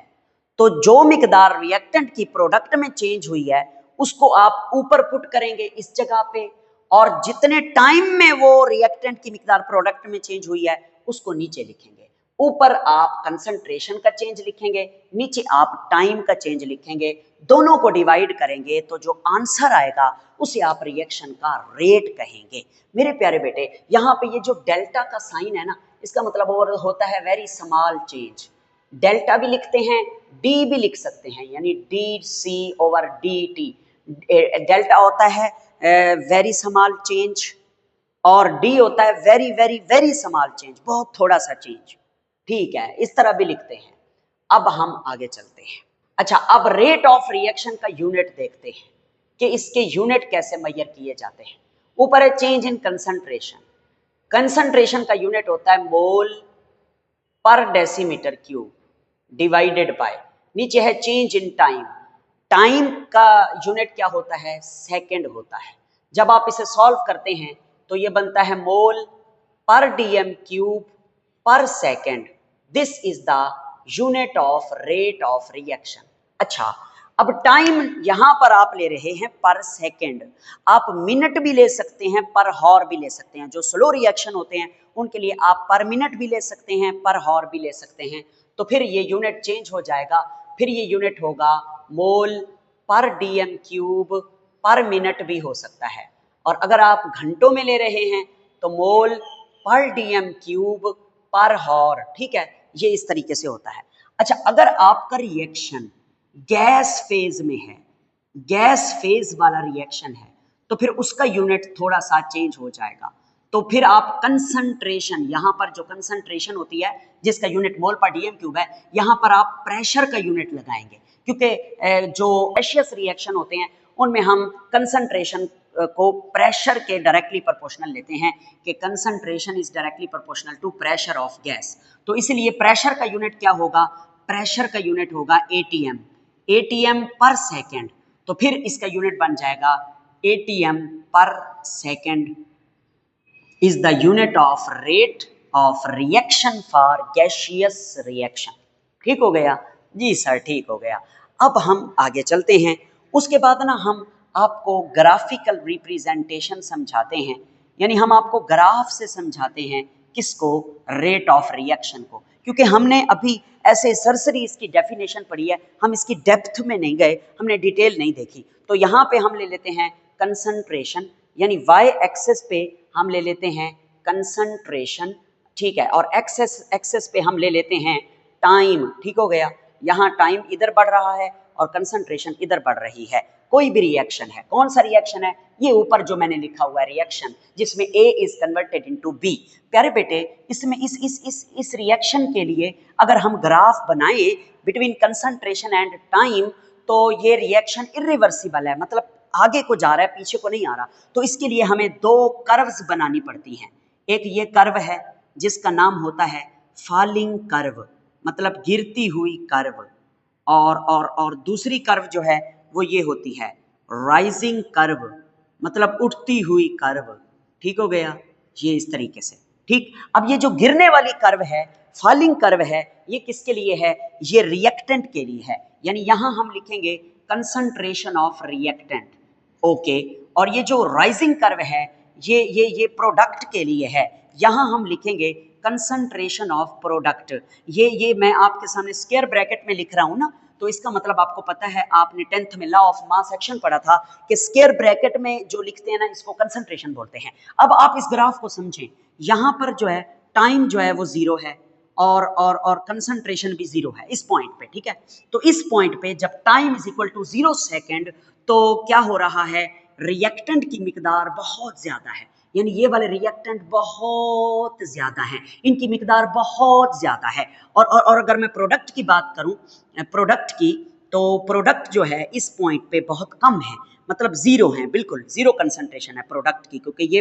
तो जो मिकदार रिएक्टेंट की प्रोडक्ट में चेंज हुई है उसको आप ऊपर पुट करेंगे इस जगह पे, और जितने टाइम में वो रिएक्टेंट की मिकदार प्रोडक्ट में चेंज हुई है उसको नीचे लिखेंगे। ऊपर आप कंसंट्रेशन का चेंज लिखेंगे, नीचे आप टाइम का चेंज लिखेंगे, दोनों को डिवाइड करेंगे तो जो आंसर आएगा उसे आप रिएक्शन का रेट कहेंगे। मेरे प्यारे बेटे, यहाँ पे ये जो डेल्टा का साइन है ना, इसका मतलब और होता है वेरी स्मॉल चेंज। डेल्टा भी लिखते हैं, डी भी लिख सकते हैं, यानी D C over D T. Delta होता है वेरी स्मॉल चेंज, और डी होता है very very very small change, बहुत थोड़ा सा चेंज, ठीक है, इस तरह भी लिखते हैं। अब हम आगे चलते हैं। अच्छा, अब रेट ऑफ रिएक्शन का यूनिट देखते हैं कि इसके यूनिट कैसे मेजर किए जाते हैं। ऊपर है चेंज इन कंसंट्रेशन, कंसंट्रेशन का यूनिट होता है मोल पर डेसीमीटर क्यूब डिवाइडेड बाय, नीचे है चेंज इन टाइम, टाइम का यूनिट क्या होता है, सेकंड होता है। जब आप इसे सॉल्व करते हैं तो ये बनता है मोल पर डीएम क्यूब पर second. This is the unit of rate of reaction. अच्छा, अब टाइम यहां पर आप ले रहे हैं पर सेकंड, आप मिनट भी ले सकते हैं, पर हॉर भी ले सकते हैं। जो स्लो रिएक्शन होते हैं उनके लिए आप पर मिनट भी ले सकते हैं, पर हॉर भी ले सकते हैं। तो फिर ये यूनिट चेंज हो जाएगा, फिर ये यूनिट होगा मोल पर डीएम क्यूब पर मिनट भी हो सकता है, और अगर आप घंटों में ले रहे हैं तो मोल पर डीएम क्यूब पर हॉर, ठीक है, ये इस तरीके से होता है। अच्छा, अगर आपका रिएक्शन गैस फेज में है, गैस फेज वाला रिएक्शन है, तो फिर उसका यूनिट थोड़ा सा चेंज हो जाएगा। तो फिर आप कंसंट्रेशन, यहाँ पर जो कंसंट्रेशन होती है जिसका यूनिट मोल पर डीएम क्यूब है, यहाँ पर आप प्रेशर का यूनिट लगाएंगे, क्योंकि जो गैसियस रिएक्शन होते हैं उनमें हम कंसंट्रेशन को प्रेशर के डायरेक्टली प्रोपोर्शनल लेते हैं कि concentration is directly proportional to pressure of gas. तो इसलिए प्रेशर का यूनिट क्या होगा, प्रेशर का यूनिट होगा एटीएम, एटीएम पर सेकेंड। तो फिर इसका यूनिट बन जाएगा एटीएम पर second is the unit of rate of reaction for gaseous reaction। ठीक हो गया जी सर, ठीक हो गया। अब हम आगे चलते हैं। उसके बाद ना हम आपको ग्राफिकल रिप्रेजेंटेशन समझाते हैं, यानी हम आपको ग्राफ से समझाते हैं किसको, रेट ऑफ रिएक्शन को, क्योंकि हमने अभी ऐसे सरसरी इसकी डेफिनेशन पढ़ी है, हम इसकी डेप्थ में नहीं गए, हमने डिटेल नहीं देखी। तो यहाँ पे हम ले लेते हैं कंसंट्रेशन, यानी वाई एक्सेस पे हम ले लेते हैं कंसंट्रेशन, ठीक है, और एक्सेस पे हम ले लेते हैं टाइम। ठीक हो गया, यहाँ टाइम इधर बढ़ रहा है और कंसंट्रेशन इधर बढ़ रही है। कोई भी रिएक्शन है, कौन सा रिएक्शन है, ये ऊपर जो मैंने लिखा हुआ है रिएक्शन जिसमें A is converted into B। प्यारे बेटे, इसमें इस रिएक्शन के लिए अगर हम ग्राफ बनाए बिटवीन कंसंट्रेशन एंड टाइम, तो ये रिएक्शन इरिवर्सिबल है, मतलब आगे को जा रहा है, पीछे को नहीं आ रहा। तो इसके लिए हमें दो कर्व्स बनानी पड़ती हैं। एक ये कर्व है जिसका नाम होता है फॉलिंग कर्व, मतलब गिरती हुई कर्व, और दूसरी कर्व जो है वो ये होती है राइजिंग कर्व, मतलब उठती हुई कर्व। ठीक हो गया, ये इस तरीके से। ठीक, अब ये जो गिरने वाली कर्व है, फॉलिंग कर्व है, ये किसके लिए है, ये रिएक्टेंट के लिए है, यानी यहां हम लिखेंगे कंसंट्रेशन ऑफ रिएक्टेंट। ओके, और ये जो राइजिंग कर्व है ये प्रोडक्ट के लिए है, यहां हम लिखेंगे कंसंट्रेशन ऑफ प्रोडक्ट। ये मैं आपके सामने स्क्वायर ब्रैकेट में लिख रहा हूं ना, तो इसका मतलब आपको पता है, आपने 10th में लॉ ऑफ मास एक्शन पढ़ा था कि स्क्वायर ब्रैकेट में जो लिखते हैं ना, इसको कंसंट्रेशन बोलते हैं। अब आप इस ग्राफ को समझें, यहां पर जो है टाइम जो है वो 0 है और कंसंट्रेशन भी 0 है इस पॉइंट पे। ठीक है, तो इस पॉइंट पे जब time is equal to 0 second, तो क्या हो रहा है, रिएक्टेंट की मिकदार बहुत ज्यादा है, यानी ये वाले रिएक्टेंट बहुत ज्यादा हैं, इनकी मिकदार बहुत ज्यादा है। और अगर मैं प्रोडक्ट की बात करूं, प्रोडक्ट की, तो प्रोडक्ट जो है इस पॉइंट पे बहुत कम है, मतलब 0 है, बिल्कुल 0 कंसंट्रेशन है प्रोडक्ट की, क्योंकि ये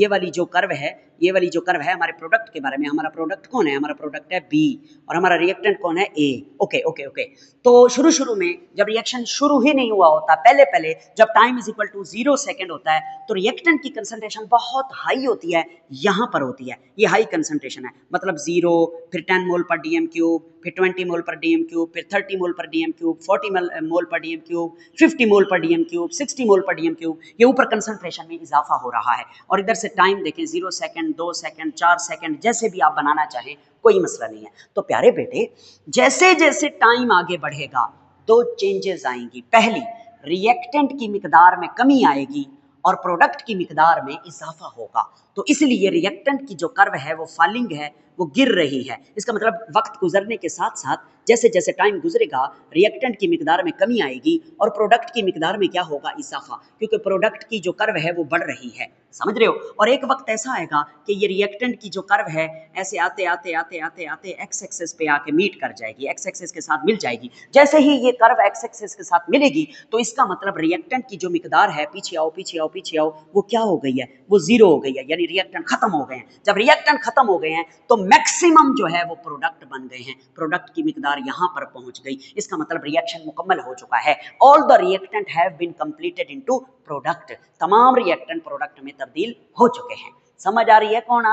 वाली जो कर्व है, ये वाली जो कर्व है हमारे प्रोडक्ट के बारे में, हमारा प्रोडक्ट कौन है, हमारा प्रोडक्ट है B और हमारा रिएक्टेंट कौन है, A। ओके ओके ओके, तो शुरू में जब रिएक्शन शुरू ही नहीं हुआ होता, पहले जब time is equal to 0 second होता है, तो रिएक्टेंट की कंसंट्रेशन बहुत हाई होती है, यहाँ पर होती है, ये हाई कंसंट्रेशन है, मतलब 0, फिर 10 मोल पर डीएम क्यूब, फिर 20 मोल पर डीएम क्यूब, फिर 30 मोल पर डीएम क्यूब, 40 मोल पर डीएम क्यूब, 50 मोल पर डीएम क्यूब, 60 मोल पर डीएम क्यूब, ये ऊपर कंसंट्रेशन में इजाफा हो रहा है। और इधर से टाइम देखें, 0 सेकंड, 2 सेकंड, 4 सेकंड, जैसे भी आप बनाना चाहें, कोई मसला नहीं है। तो प्यारे बेटे, जैसे जैसे टाइम आगे बढ़ेगा, दो चेंजेस आएंगी। पहली, रिएक्टेंट की मिकदार में कमी आएगी और प्रोडक्ट की मिकदार में इजाफा होगा। तो इसलिए रिएक्टेंट की जो कर्व है वो फॉलिंग है, वो गिर रही है। इसका मतलब वक्त गुजरने के साथ साथ जैसे जैसे टाइम गुजरेगा, रिएक्टेंट की मिकदार में कमी आएगी और प्रोडक्ट की मिकदार में क्या होगा, इजाफा, क्योंकि प्रोडक्ट की जो कर्व है वो बढ़ रही है, समझ रहे हो। और एक वक्त ऐसा आएगा कि ये रिएक्टेंट की जो कर्व है ऐसे आते आते आते आते आते एक्स एक्सेस पे आके मीट कर जाएगी, एक्स एक्सेस के साथ मिल जाएगी। जैसे ही ये कर्व एक्स एक्सेस के साथ मिलेगी, तो इसका मतलब रिएक्टेंट की जो मिकदार है, पीछे आओ पीछे आओ पीछे आओ, वो क्या हो गई है, वो 0 हो गई है, यानी रिएक्टेंट खत्म हो गए हैं। जब रिएक्टेंट खत्म हो गए हैं तो मैक्सिमम जो है वो प्रोडक्ट बन गए हैं, प्रोडक्ट की मिकदार यहां पर पहुंच गई। इसका मतलब रिएक्शन मुकम्मल हो चुका है। All the reactant have been completed into product, तमाम रिएक्टेंट प्रोडक्ट में तब्दील हो चुके हैं। समझ आ रही है कौन?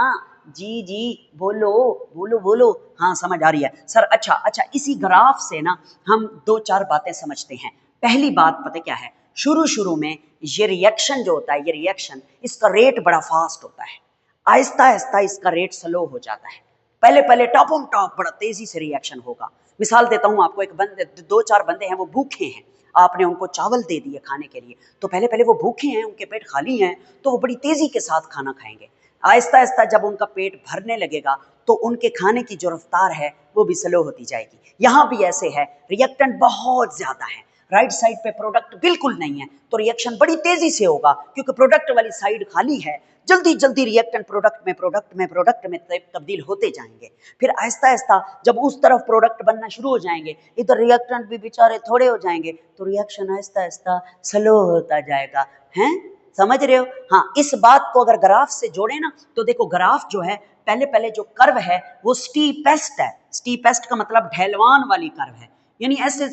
जी जी, बोलो बोलो बोलो, हाँ समझ आ रही है सर। अच्छा, इसी ग्राफ से ना हम 2-4 बातें समझते हैं। पहली बात पता क्या है, शुरू में ये रिएक्शन जो होता है, ये रिएक्शन, इसका रेट बड़ा फास्ट होता है, आहिस्ता आहिस्ता इसका रेट स्लो हो जाता है। पहले टॉप ऑन टॉप बड़ा तेजी से रिएक्शन होगा। मिसाल देता हूं आपको, एक बंदे, 2-4 बंदे हैं, वो भूखे हैं, आपने उनको चावल दे दिए खाने के लिए, तो पहले वो भूखे हैं, उनके पेट खाली हैं, तो वो बड़ी तेजी के साथ खाना खाएंगे। आहिस्ता आहिस्ता जब उनका पेट भरने लगेगा तो उनके खाने की जो रफ्तार है वो भी स्लो होती जाएगी। यहाँ भी ऐसे है, रिएक्टेंट बहुत ज्यादा है, राइट साइड पे प्रोडक्ट बिल्कुल नहीं है, तो रिएक्शन बड़ी तेजी से होगा क्योंकि प्रोडक्ट वाली साइड खाली है। जल्दी जल्दी रिएक्टेंट प्रोडक्ट में तब्दील होते जाएंगे। फिर आहिस्ता आहिस्ता जब उस तरफ प्रोडक्ट बनना शुरू हो जाएंगे, इधर रिएक्टेंट भी बेचारे थोड़े हो जाएंगे, तो रिएक्शन आहिस्ता आहिस्ता स्लो होता जाएगा। हैं, समझ रहे हो? हाँ, इस बात को अगर ग्राफ से जोड़े ना, तो देखो ग्राफ जो है पहले पहले जो कर्व है वो स्टीपेस्ट है। स्टीपेस्ट का मतलब ढलवान वाली कर्व है, यानी ऐसे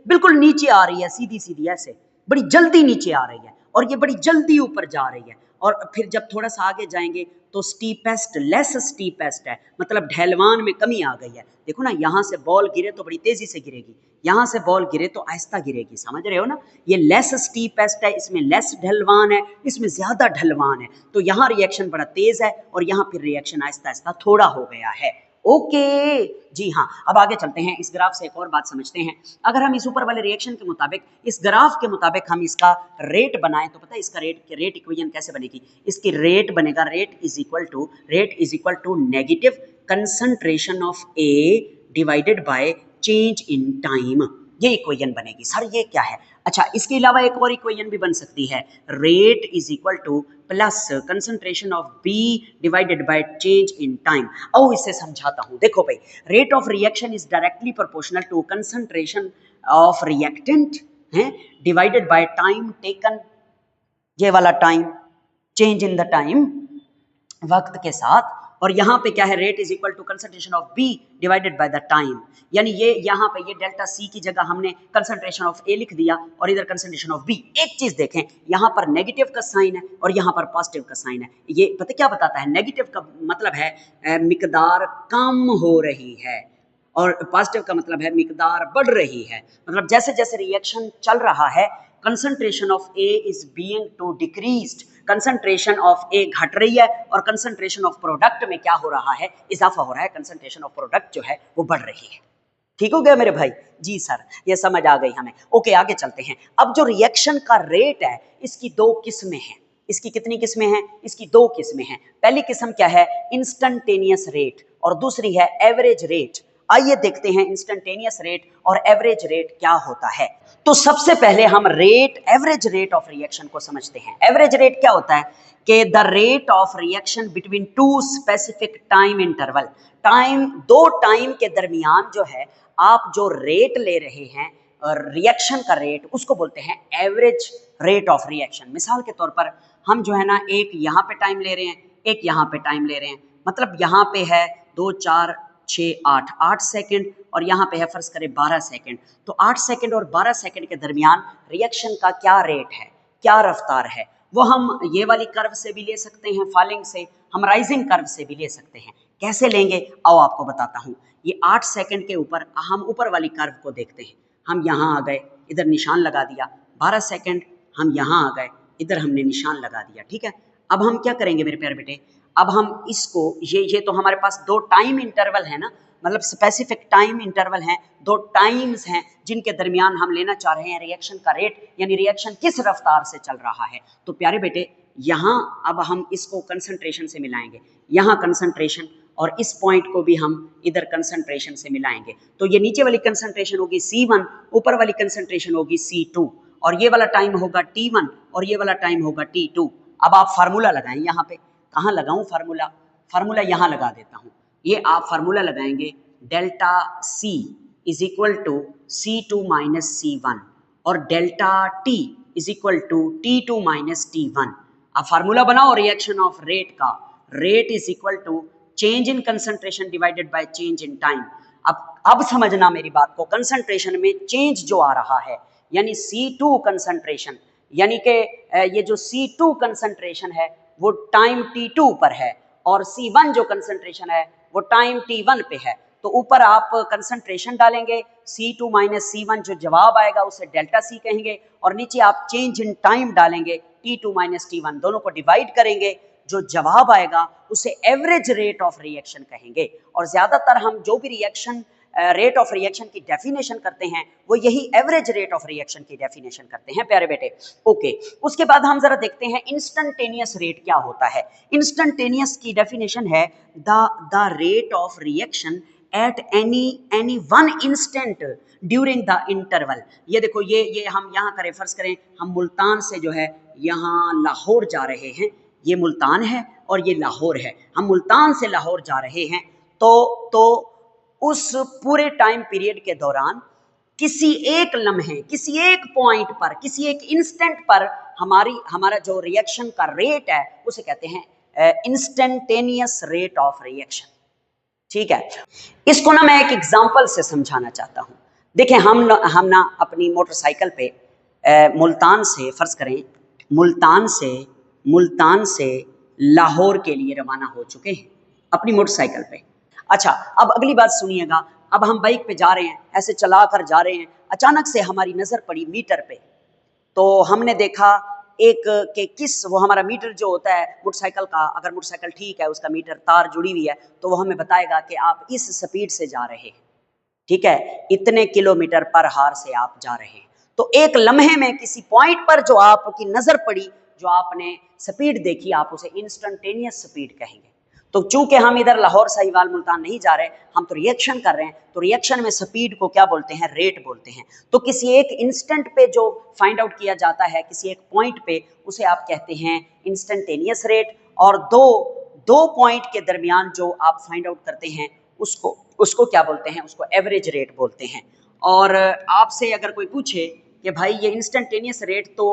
बिल्कुल नीचे आ रही है, सीधी सीधी ऐसे बड़ी जल्दी नीचे आ रही है और ये बड़ी जल्दी ऊपर जा रही है। और फिर जब थोड़ा सा आगे जाएंगे तो स्टीपेस्ट लेस स्टीपेस्ट है, मतलब ढलवान में कमी आ गई है। देखो ना, यहाँ से बॉल गिरे तो बड़ी तेजी से गिरेगी, यहाँ से बॉल गिरे तो आहिस्ता गिरेगी, समझ रहे हो ना? ये लेस स्टीपेस्ट है, इसमें लेस ढलवान है, इसमें ज्यादा ढलवान है, तो यहाँ रिएक्शन बड़ा तेज है और यहाँ फिर रिएक्शन आहिस्ता आहिस्ता थोड़ा हो गया है। ओके जी हाँ, अब आगे चलते हैं। इस ग्राफ से एक और बात समझते हैं। अगर हम इस ऊपर वाले रिएक्शन के मुताबिक, इस ग्राफ के मुताबिक हम इसका रेट बनाएं तो पता है इसका रेट इक्वेशन कैसे बनेगी? इसकी रेट बनेगा rate is equal to negative concentration of A divided by change in time. ये इक्वेशन बनेगी। सर ये क्या है? अच्छा, इसके अलावा एक और इक्वेशन भी बन सकती है, rate is equal to plus concentration of B divided by change in time. और इसे समझाता हूं। देखो भाई, rate of reaction is directly proportional to concentration of reactant है डिवाइडेड बाय टाइम टेकन, ये वाला time, change in the time, वक्त के साथ। और यहाँ पे क्या है? Rate is equal to concentration of B divided by the time, यानी ये यहाँ पे ये डेल्टा सी की जगह हमने कंसंट्रेशन ऑफ ए लिख दिया और इधर कंसंट्रेशन ऑफ बी। एक चीज देखें, यहाँ पर नेगेटिव का साइन है और यहाँ पर पॉजिटिव का साइन है। ये पता क्या बताता है? नेगेटिव का मतलब है मिकदार कम हो रही है और पॉजिटिव का मतलब है मिकदार बढ़ रही है। मतलब जैसे जैसे रिएक्शन चल रहा है, concentration of A is being to decreased, concentration of A घट रही है और कंसंट्रेशन ऑफ प्रोडक्ट में क्या हो रहा है? इजाफा हो रहा है। कंसंट्रेशन ऑफ प्रोडक्ट जो है वो बढ़ रही है। ठीक हो गया मेरे भाई? जी सर, ये समझ आ गई हमें। ओके, आगे चलते हैं। अब जो रिएक्शन का रेट है, इसकी दो किस्में हैं। इसकी कितनी किस्में हैं? इसकी दो किस्में हैं। पहली किस्म क्या है? इंस्टेंटेनियस रेट, और दूसरी है एवरेज रेट। आइए देखते हैं इंस्टेंटेनियस रेट और एवरेज रेट क्या होता है। तो सबसे पहले हम एवरेज रेट ऑफ रिएक्शन को समझते हैं। एवरेज रेट क्या होता है? कि the rate of reaction between two specific time interval, दो टाइम के दरमियान जो है आप जो रेट ले रहे हैं, रिएक्शन का रेट, उसको बोलते हैं एवरेज रेट ऑफ रिएक्शन। मिसाल के तौर पर हम जो है ना, एक यहाँ पे टाइम ले रहे हैं, एक यहाँ पे टाइम ले रहे हैं, मतलब यहाँ पे है 2 4 6 8 सेकंड और यहाँ पे है फर्ज करें 12 सेकंड। तो 8 सेकंड और 12 सेकंड के दरमियान रिएक्शन का क्या रेट है, क्या रफ्तार है, वो हम ये वाली कर्व से भी ले सकते हैं, फॉलिंग से, हम राइजिंग कर्व से भी ले सकते हैं। कैसे लेंगे आओ आपको बताता हूँ। ये 8 सेकंड के ऊपर हम ऊपर वाली कर्व को देखते हैं। हम यहाँ आ गए, इधर निशान लगा दिया। 12 सेकंड हम यहाँ आ गए, इधर हमने निशान लगा दिया। ठीक है, अब हम क्या करेंगे मेरे प्यारे बेटे? अब हम इसको, ये तो हमारे पास दो टाइम इंटरवल है ना, मतलब स्पेसिफिक टाइम इंटरवल हैं, दो टाइम्स हैं जिनके दरमियान हम लेना चाह रहे हैं रिएक्शन का रेट, यानी रिएक्शन किस रफ्तार से चल रहा है। तो प्यारे बेटे, यहाँ अब हम इसको कंसंट्रेशन से मिलाएंगे, यहाँ कंसंट्रेशन, और इस पॉइंट को भी हम इधर कंसंट्रेशन से मिलाएंगे। तो ये नीचे वाली कंसंट्रेशन होगी C1, ऊपर वाली कंसंट्रेशन होगी C2, और ये वाला टाइम होगा T1 और ये वाला टाइम होगा T2। अब आप फार्मूला लगाएं यहाँ पे। कहाँ लगाऊं फार्मूला? फार्मूला यहाँ लगा देता हूँ। ये आप फार्मूला लगाएंगे, delta C is equal to C2 minus C1 और delta T is equal to T2 minus T1। अब फार्मूला बनाओ रिएक्शन ऑफ रेट का। Rate is equal to change in concentration divided by change in time. अब समझना मेरी बात को, concentration में चेंज जो आ रहा है, यानी C2 कंसंट्रेशन, यानी कि ये जो C2 कंसंट्रेशन है वो टाइम T2 पर है और C1 जो कंसंट्रेशन है वो टाइम T1 पे है। तो ऊपर आप कंसंट्रेशन डालेंगे, C2 माइनस C1, जो जवाब आएगा उसे डेल्टा C कहेंगे, और नीचे आप चेंज इन टाइम डालेंगे, T2 माइनस T1, दोनों को डिवाइड करेंगे, जो जवाब आएगा उसे एवरेज रेट ऑफ रिएक्शन कहेंगे। और ज्यादातर हम जो भी रिएक्शन रेट ऑफ रिएक्शन की डेफिनेशन करते हैं वो यही एवरेज रेट ऑफ रिएक्शन की डेफिनेशन करते हैं प्यारे बेटे। ओके, उसके बाद हम जरा देखते हैं इंस्टेंटेनियस रेट क्या होता है। इंस्टेंटेनियस की डेफिनेशन है the rate of reaction at any one instant during the interval. ये देखो, ये हम यहाँ करें, फर्ज करें हम मुल्तान से जो है यहाँ लाहौर जा रहे हैं, ये मुल्तान है और ये लाहौर है, हम मुल्तान से लाहौर जा रहे हैं, तो उस पूरे टाइम पीरियड के दौरान किसी एक लम्हे, किसी एक पॉइंट पर, किसी एक इंस्टेंट पर हमारा जो रिएक्शन का रेट है उसे कहते हैं इंस्टेंटेनियस रेट ऑफ रिएक्शन। ठीक है, इसको ना मैं एक एग्जांपल से समझाना चाहता हूं। देखें, हम ना अपनी मोटरसाइकिल पे मुल्तान से, फर्ज करें मुल्तान से लाहौर के लिए रवाना हो चुके हैं अपनी मोटरसाइकिल पे। अच्छा, अब अगली बात सुनिएगा। अब हम बाइक पे जा रहे हैं, ऐसे चला कर जा रहे हैं, अचानक से हमारी नजर पड़ी मीटर पे, तो हमने देखा वो हमारा मीटर जो होता है मोटरसाइकिल का, अगर मोटरसाइकिल ठीक है, उसका मीटर तार जुड़ी हुई है, तो वो हमें बताएगा कि आप इस स्पीड से जा रहे हैं, ठीक है, इतने किलोमीटर पर हार से आप जा रहे हैं। तो एक लम्हे में किसी पॉइंट पर जो आपकी नजर पड़ी, जो आपने स्पीड देखी, आप उसे इंस्टेंटेनियस स्पीड कहेंगे। तो चूंकि हम इधर लाहौर साहिवाल मुल्तान नहीं जा रहे, हम तो रिएक्शन कर रहे हैं, तो रिएक्शन में स्पीड को क्या बोलते हैं? रेट बोलते हैं। तो किसी एक इंस्टेंट पे जो फाइंड आउट किया जाता है, किसी एक पॉइंट पे, उसे आप कहते हैं इंस्टेंटेनियस रेट। और दो पॉइंट के दरमियान जो आप फाइंड आउट करते हैं उसको क्या बोलते हैं? उसको एवरेज रेट बोलते हैं। और आपसे अगर कोई पूछे कि भाई ये इंस्टेंटेनियस रेट तो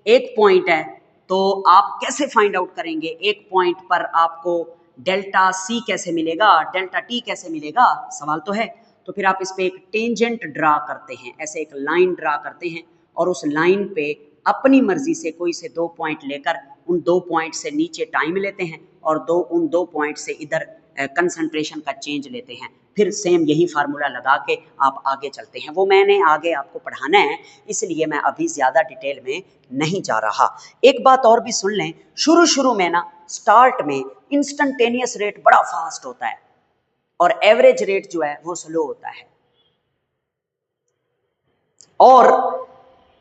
एक पॉइंट है, तो आप कैसे फाइंड आउट करेंगे? एक पॉइंट पर आपको डेल्टा सी कैसे मिलेगा, डेल्टा टी कैसे मिलेगा, सवाल तो है। तो फिर आप इस पे एक टेंजेंट ड्रा करते हैं, ऐसे एक लाइन ड्रा करते हैं, और उस लाइन पे अपनी मर्जी से कोई से 2 पॉइंट लेकर उन 2 पॉइंट से नीचे टाइम लेते हैं, और उन 2 पॉइंट से इधर कंसंट्रेशन का चेंज लेते हैं। फिर सेम यही फार्मूला लगा के आप आगे चलते हैं। वो मैंने आगे आपको पढ़ाना है, इसलिए मैं अभी ज़्यादा डिटेल में नहीं जा रहा। एक बात और भी सुन लें, शुरू में ना, स्टार्ट में इंस्टेंटेनियस रेट बड़ा फास्ट होता है और एवरेज रेट जो है वो स्लो होता है, और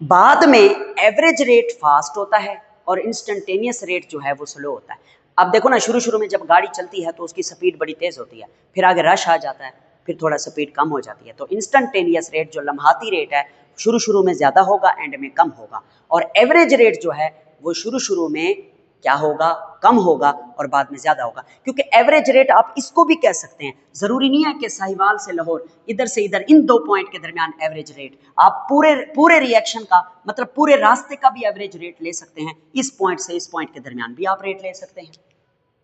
बाद में एवरेज रेट फास्ट होता है और इंस्टेंटेनियस रेट जो है वो स्लो होता है। अब देखो ना, शुरू में जब गाड़ी चलती है तो उसकी स्पीड बड़ी तेज होती है, फिर आगे रश आ जाता है, फिर थोड़ा स्पीड कम हो जाती है। तो इंस्टेंटेनियस रेट जो लम्हाती रेट है, शुरू में ज्यादा होगा, एंड में कम होगा। और एवरेज रेट जो है वो शुरू में क्या होगा? कम होगा, और बाद में ज्यादा होगा। क्योंकि एवरेज रेट आप इसको भी कह सकते हैं, जरूरी नहीं है कि साहिवाल से लाहौर, इधर से इधर, इन 2 पॉइंट के दरमियान एवरेज रेट, आप पूरे रिएक्शन का, मतलब पूरे रास्ते का भी एवरेज रेट ले सकते हैं। इस पॉइंट से इस पॉइंट के दरमियान भी आप रेट ले सकते हैं।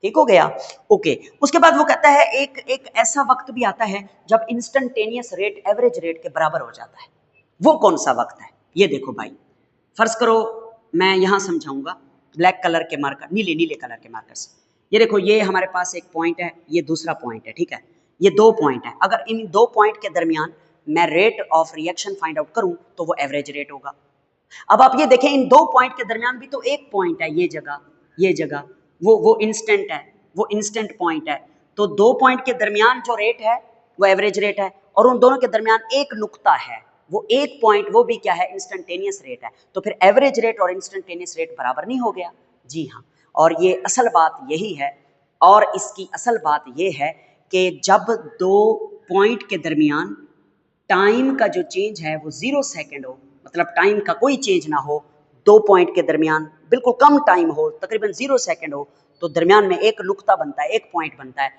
ठीक हो गया? ओके। उसके बाद वो कहता है एक ऐसा वक्त भी आता है जब इंस्टेंटेनियस रेट एवरेज रेट के बराबर हो जाता है। वो कौन सा वक्त है? ये देखो भाई, फर्ज करो मैं यहां समझाऊंगा ब्लैक कलर के मार्कर, नीले कलर के मार्कर से। ये देखो, ये हमारे पास एक पॉइंट है, ये दूसरा पॉइंट है, ठीक है, ये 2 पॉइंट है। अगर इन 2 पॉइंट के दरमियान मैं rate of reaction find out करूं तो वो एवरेज रेट होगा। अब आप ये देखें, इन 2 पॉइंट के दरमियान भी तो एक पॉइंट है, ये जगह वो इंस्टेंट है, वो इंस्टेंट पॉइंट है। तो 2 पॉइंट के दरमियान जो रेट है वो एवरेज रेट है, और उन दोनों के दरमियान एक नुक्ता है, वो एक पॉइंट, वो भी क्या है? इंस्टेंटेनियस रेट है। तो फिर एवरेज रेट और इंस्टेंटेनियस रेट बराबर नहीं हो गया? जी हाँ। और ये असल बात यही है, और इसकी असल बात ये है कि जब 2 पॉइंट के दरमियान टाइम का जो चेंज है वो 0 सेकेंड हो, मतलब टाइम का कोई चेंज ना हो, 2 पॉइंट के दरमियान बिल्कुल कम टाइम हो, तकरीबन 0 सेकेंड हो, तो दरमियान में एक नुक्ता बनता है, एक पॉइंट बनता है,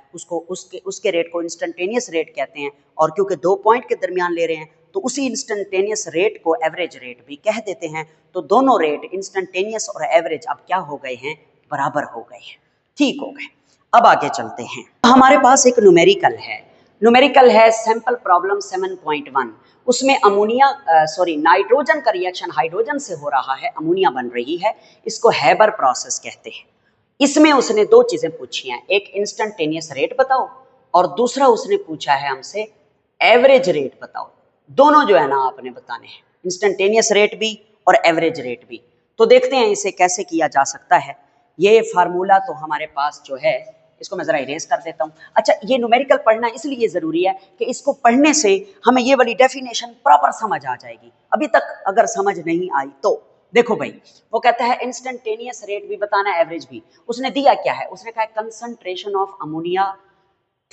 उसके रेट को इंस्टेंटेनियस रेट कहते हैं। और क्योंकि 2 पॉइंट के दरमियान ले रहे हैं, तो उसी इंस्टेंटेनियस रेट को एवरेज रेट भी कह देते हैं। तो दोनों रेट, इंस्टेंटेनियस और एवरेज, अब क्या हो गए हैं? बराबर हो गए हैं। ठीक हो गए। अब आगे चलते हैं। हमारे पास एक न्यूमेरिकल है सैंपल प्रॉब्लम 7.1। उसमें नाइट्रोजन का रिएक्शन हाइड्रोजन से हो रहा है, अमोनिया बन रही है। इसको हैबर प्रोसेस कहते हैं। इसमें उसने 2 चीजें पूछी हैं, एक इंस्टेंटेनियस रेट बताओ, और दूसरा उसने पूछा है हमसे एवरेज रेट बताओ। दोनों जो है ना आपने बताने हैं, इंस्टेंटेनियस रेट भी और एवरेज रेट भी। तो देखते हैं इसे कैसे किया जा सकता है। ये फार्मूला तो हमारे पास जो है, इसको मैं जरा इरेज कर देता हूं। अच्छा, ये न्यूमेरिकल पढ़ना इसलिए जरूरी है कि इसको पढ़ने से हमें ये वाली डेफिनेशन प्रॉपर समझ आ जाएगी। अभी तक अगर समझ नहीं आई तो देखो भाई, वो कहता है इंस्टेंटेनियस रेट भी बताना, एवरेज भी। उसने दिया क्या है? उसने कहा कंसंट्रेशन ऑफ अमोनिया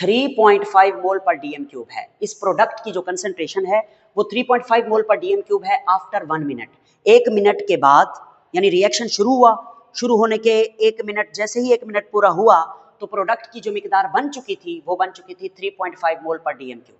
3.5 मोल पर डीएम क्यूब है। इस प्रोडक्ट की जो कंसंट्रेशन है वो 3.5 मोल पर डीएम क्यूब है आफ्टर 1 मिनट। 1 मिनट के बाद, यानी रिएक्शन शुरू हुआ, शुरू होने के 1 मिनट, जैसे ही 1 मिनट पूरा हुआ तो प्रोडक्ट की जो मिकदार बन चुकी थी वो बन चुकी थी 3.5 मोल पर डीएम क्यूब।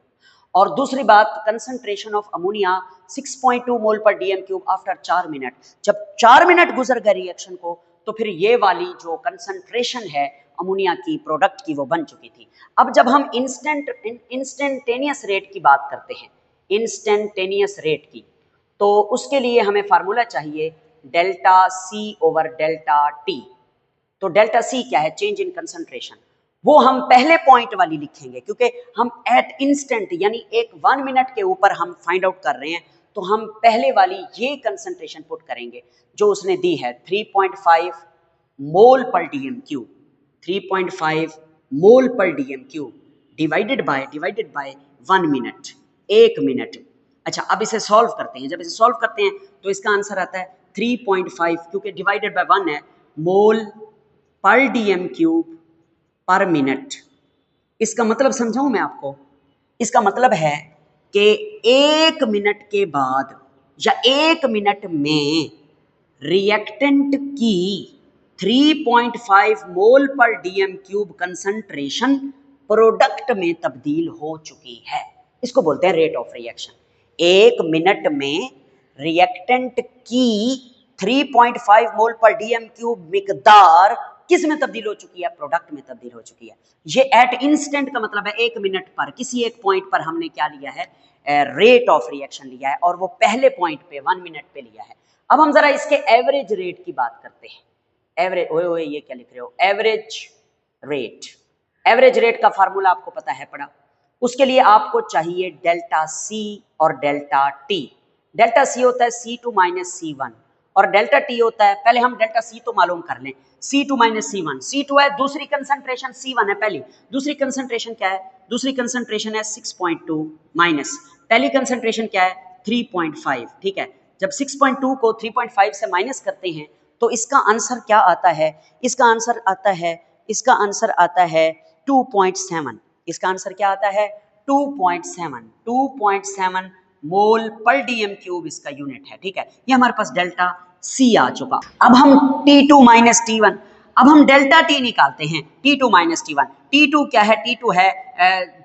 और दूसरी बात, कंसंट्रेशन ऑफ अमोनिया 6.2 मोल पर डीएम क्यूब आफ्टर 4 मिनट। जब 4 मिनट गुजर गए रिएक्शन को तो फिर ये वाली जो कंसंट्रेशन है अमोनिया की प्रोडक्ट की वो बन चुकी थी। अब जब हम इंस्टेंटेनियस रेट की बात करते हैं, इंस्टेंटेनियस रेट की, तो उसके लिए हमें फार्मूला चाहिए delta C over delta T. तो डेल्टा सी क्या है? Change in concentration. वो हम पहले पॉइंट वाली लिखेंगे क्योंकि हम एट इंस्टेंट यानी एक 1 मिनट के ऊपर हम फाइंड आउट कर रहे हैं, तो हम पहले वाली ये कंसंट्रेशन पुट करेंगे जो उसने दी है 3.5 मोल पर डीएम क्यूब। 3.5 मोल पर DM cube divided by 1 minute, 1 minute. अच्छा, अब इसे सॉल्व करते हैं। जब इसे सॉल्व करते हैं तो इसका आंसर आता है 3.5, क्योंकि डिवाइडेड बाय 1 है, मोल पर डीएम क्यूब पर मिनट। इसका मतलब समझाऊं मैं आपको? इसका मतलब है कि 1 मिनट के बाद या 1 मिनट में रिएक्टेंट की 3.5 मोल पर डीएम क्यूब कंसंट्रेशन प्रोडक्ट में तब्दील हो चुकी है। इसको बोलते हैं रेट ऑफ रिएक्शन। 1 मिनट में रिएक्टेंट की 3.5 मोल पर डीएम क्यूब मिकदार किस में तब्दील हो चुकी है? प्रोडक्ट में तब्दील हो चुकी है। ये एट इंस्टेंट का मतलब है 1 मिनट पर, किसी एक पॉइंट पर हमने क्या लिया है? रेट ऑफ रिएक्शन लिया है, और वो पहले पॉइंट पे 1 मिनट पे लिया है। अब हम जरा इसके एवरेज रेट की बात करते हैं। एवरेज, ओए ये क्या लिख रहे हो? Average rate. एवरेज रेट का फार्मूला आपको पता है, पढ़ा। उसके लिए आपको चाहिए डेल्टा सी और डेल्टा टी। डेल्टा सी होता है C2 माइनस C1 और डेल्टा टी होता है, पहले हम डेल्टा सी तो मालूम कर लें, C2 माइनस C1। C2 है दूसरी कंसंट्रेशन, C1 है पहली। दूसरी कंसंट्रेशन क्या है? दूसरी कंसंट्रेशन है 6.2 माइनस पहली कंसंट्रेशन क्या है? 3.5। ठीक है, जब 6.2 को 3.5 से माइनस करते हैं तो इसका आंसर क्या आता है? इसका आंसर आता है 2.7। इसका आंसर क्या आता है? 2.7 मोल पर डीएम क्यूब इसका यूनिट है। ठीक है, ये हमारे पास डेल्टा सी आ चुका। अब हम T2 माइनस T1, अब हम डेल्टा T निकालते हैं। T2 माइनस T1, T2 क्या है? T2 है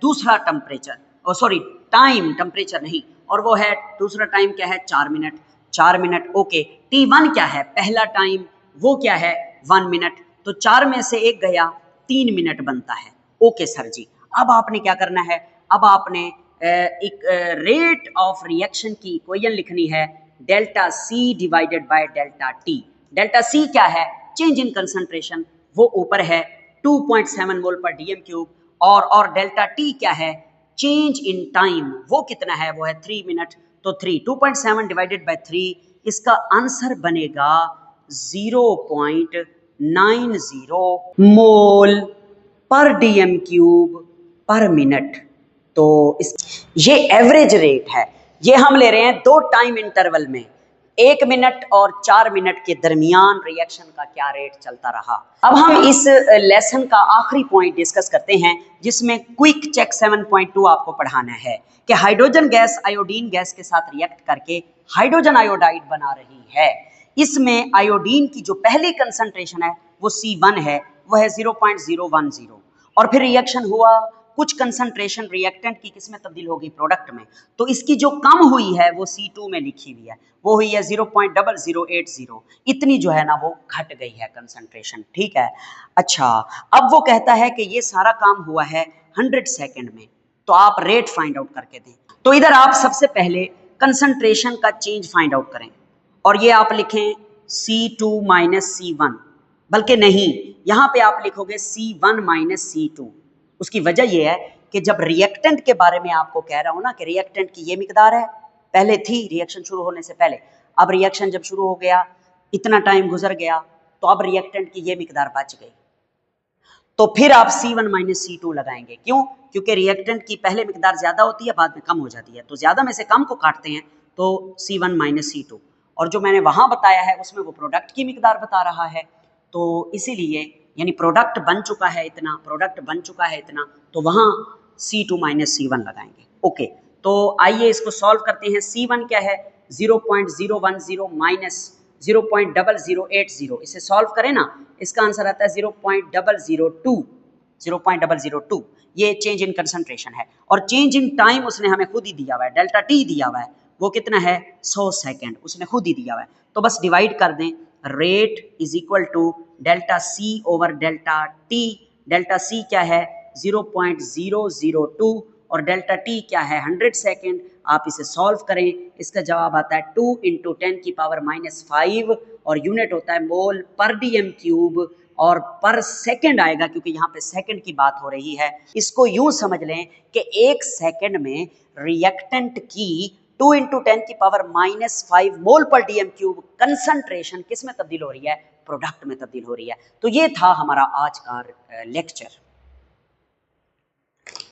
दूसरा टेम्परेचर, सॉरी टाइम, टेम्परेचर नहीं, और वो है दूसरा टाइम क्या है? 4 मिनट। 4 minute, okay. T1 क्या है? पहला टाइम, वो क्या है? 1 मिनट। तो 4 में से 1 गया, 3 मिनट बनता है। ओके सर जी, अब आपने क्या करना है? अब आपने एक रेट ऑफ रिएक्शन की इक्वेशन लिखनी है, delta C divided by delta T. Delta C क्या है? चेंज इन कंसंट्रेशन, वो ऊपर है 2.7 मोल पर डीएम क्यूब, और डेल्टा टी क्या है? चेंज इन टाइम, वो कितना है? वो है 3 मिनट। तो 2.7 डिवाइडेड बाय 3, इसका आंसर बनेगा 0.90 मोल पर डीएम क्यूब पर मिनट। तो ये एवरेज रेट है। ये हम ले रहे हैं 2 टाइम इंटरवल में, 1 मिनट और 4 मिनट के दरमियान रिएक्शन का क्या रेट चलता रहा। अब हम इस लेसन का आखिरी पॉइंट डिस्कस करते हैं, जिसमें क्विक चेक 7.2 आपको पढ़ाना है कि हाइड्रोजन गैस आयोडीन गैस के साथ रिएक्ट करके हाइड्रोजन आयोडाइड बना रही है। इसमें आयोडीन की जो पहली कंसंट्रेशन है वो C1 है, वो है 0.010, और फिर रिएक्शन हुआ, कुछ कंसंट्रेशन रिएक्टेंट की किस में तब्दील होगी? प्रोडक्ट में। तो इसकी जो कम हुई है वो C2 में लिखी हुई है, वो हुई है 0.0080। इतनी जो है ना वो घट गई है कंसंट्रेशन। ठीक है, अच्छा, अब वो कहता है कि ये सारा काम हुआ है 100 सेकेंड में, तो आप रेट फाइंड आउट करके दें। तो इधर आप सबसे पहले कंसंट्रेशन का चेंज फाइंड आउट करें, और ये आप लिखें C2 माइनस C1, बल्कि नहीं, यहाँ पे आप लिखोगे C1 माइनस C2। उसकी वजह यह है कि जब रिएक्टेंट के बारे में आपको कह रहा हूं ना कि रिएक्टेंट की ये मिकदार है, पहले थी रिएक्शन शुरू होने से पहले, अब रिएक्शन जब शुरू हो गया, इतना टाइम गुजर गया, तो अब रिएक्टेंट की ये मिकदार बच गई, तो फिर आप C1 माइनस C2 लगाएंगे। क्यों? क्योंकि रिएक्टेंट की पहले मिकदार ज्यादा होती है, बाद में कम हो जाती है, तो ज्यादा में से कम को काटते हैं तो C1 माइनस C2, और जो मैंने वहां बताया है उसमें वो प्रोडक्ट की मिकदार बता रहा है, तो इसीलिए यानी प्रोडक्ट बन चुका है इतना, तो वहाँ C2 माइनस C1 लगाएंगे। ओके, तो आइए इसको सॉल्व करते हैं। C1 क्या है, 0.010 माइनस 0.0080, इसे सॉल्व करें ना, इसका आंसर आता है 0.002। ये चेंज इन कंसंट्रेशन है, और चेंज इन टाइम उसने हमें खुद ही दिया हुआ है, डेल्टा टी दिया हुआ है, वो कितना है 100 सेकेंड, उसने खुद ही दिया हुआ है। तो बस डिवाइड कर दें, rate is equal to delta C over delta T. Delta C क्या है 0.002 और डेल्टा टी क्या है 100 सेकेंड। आप इसे सॉल्व करें, इसका जवाब आता है 2 × 10⁻⁵ और यूनिट होता है मोल पर डीएम क्यूब और पर सेकंड आएगा, क्योंकि यहाँ पे सेकंड की बात हो रही है। इसको यूं समझ लें कि 1 सेकंड में रिएक्टेंट की 2 × 10⁻⁵ मोल पर डीएम क्यूब कंसंट्रेशन किस में तब्दील हो रही है, प्रोडक्ट में तब्दील हो रही है। तो ये था हमारा आज का लेक्चर।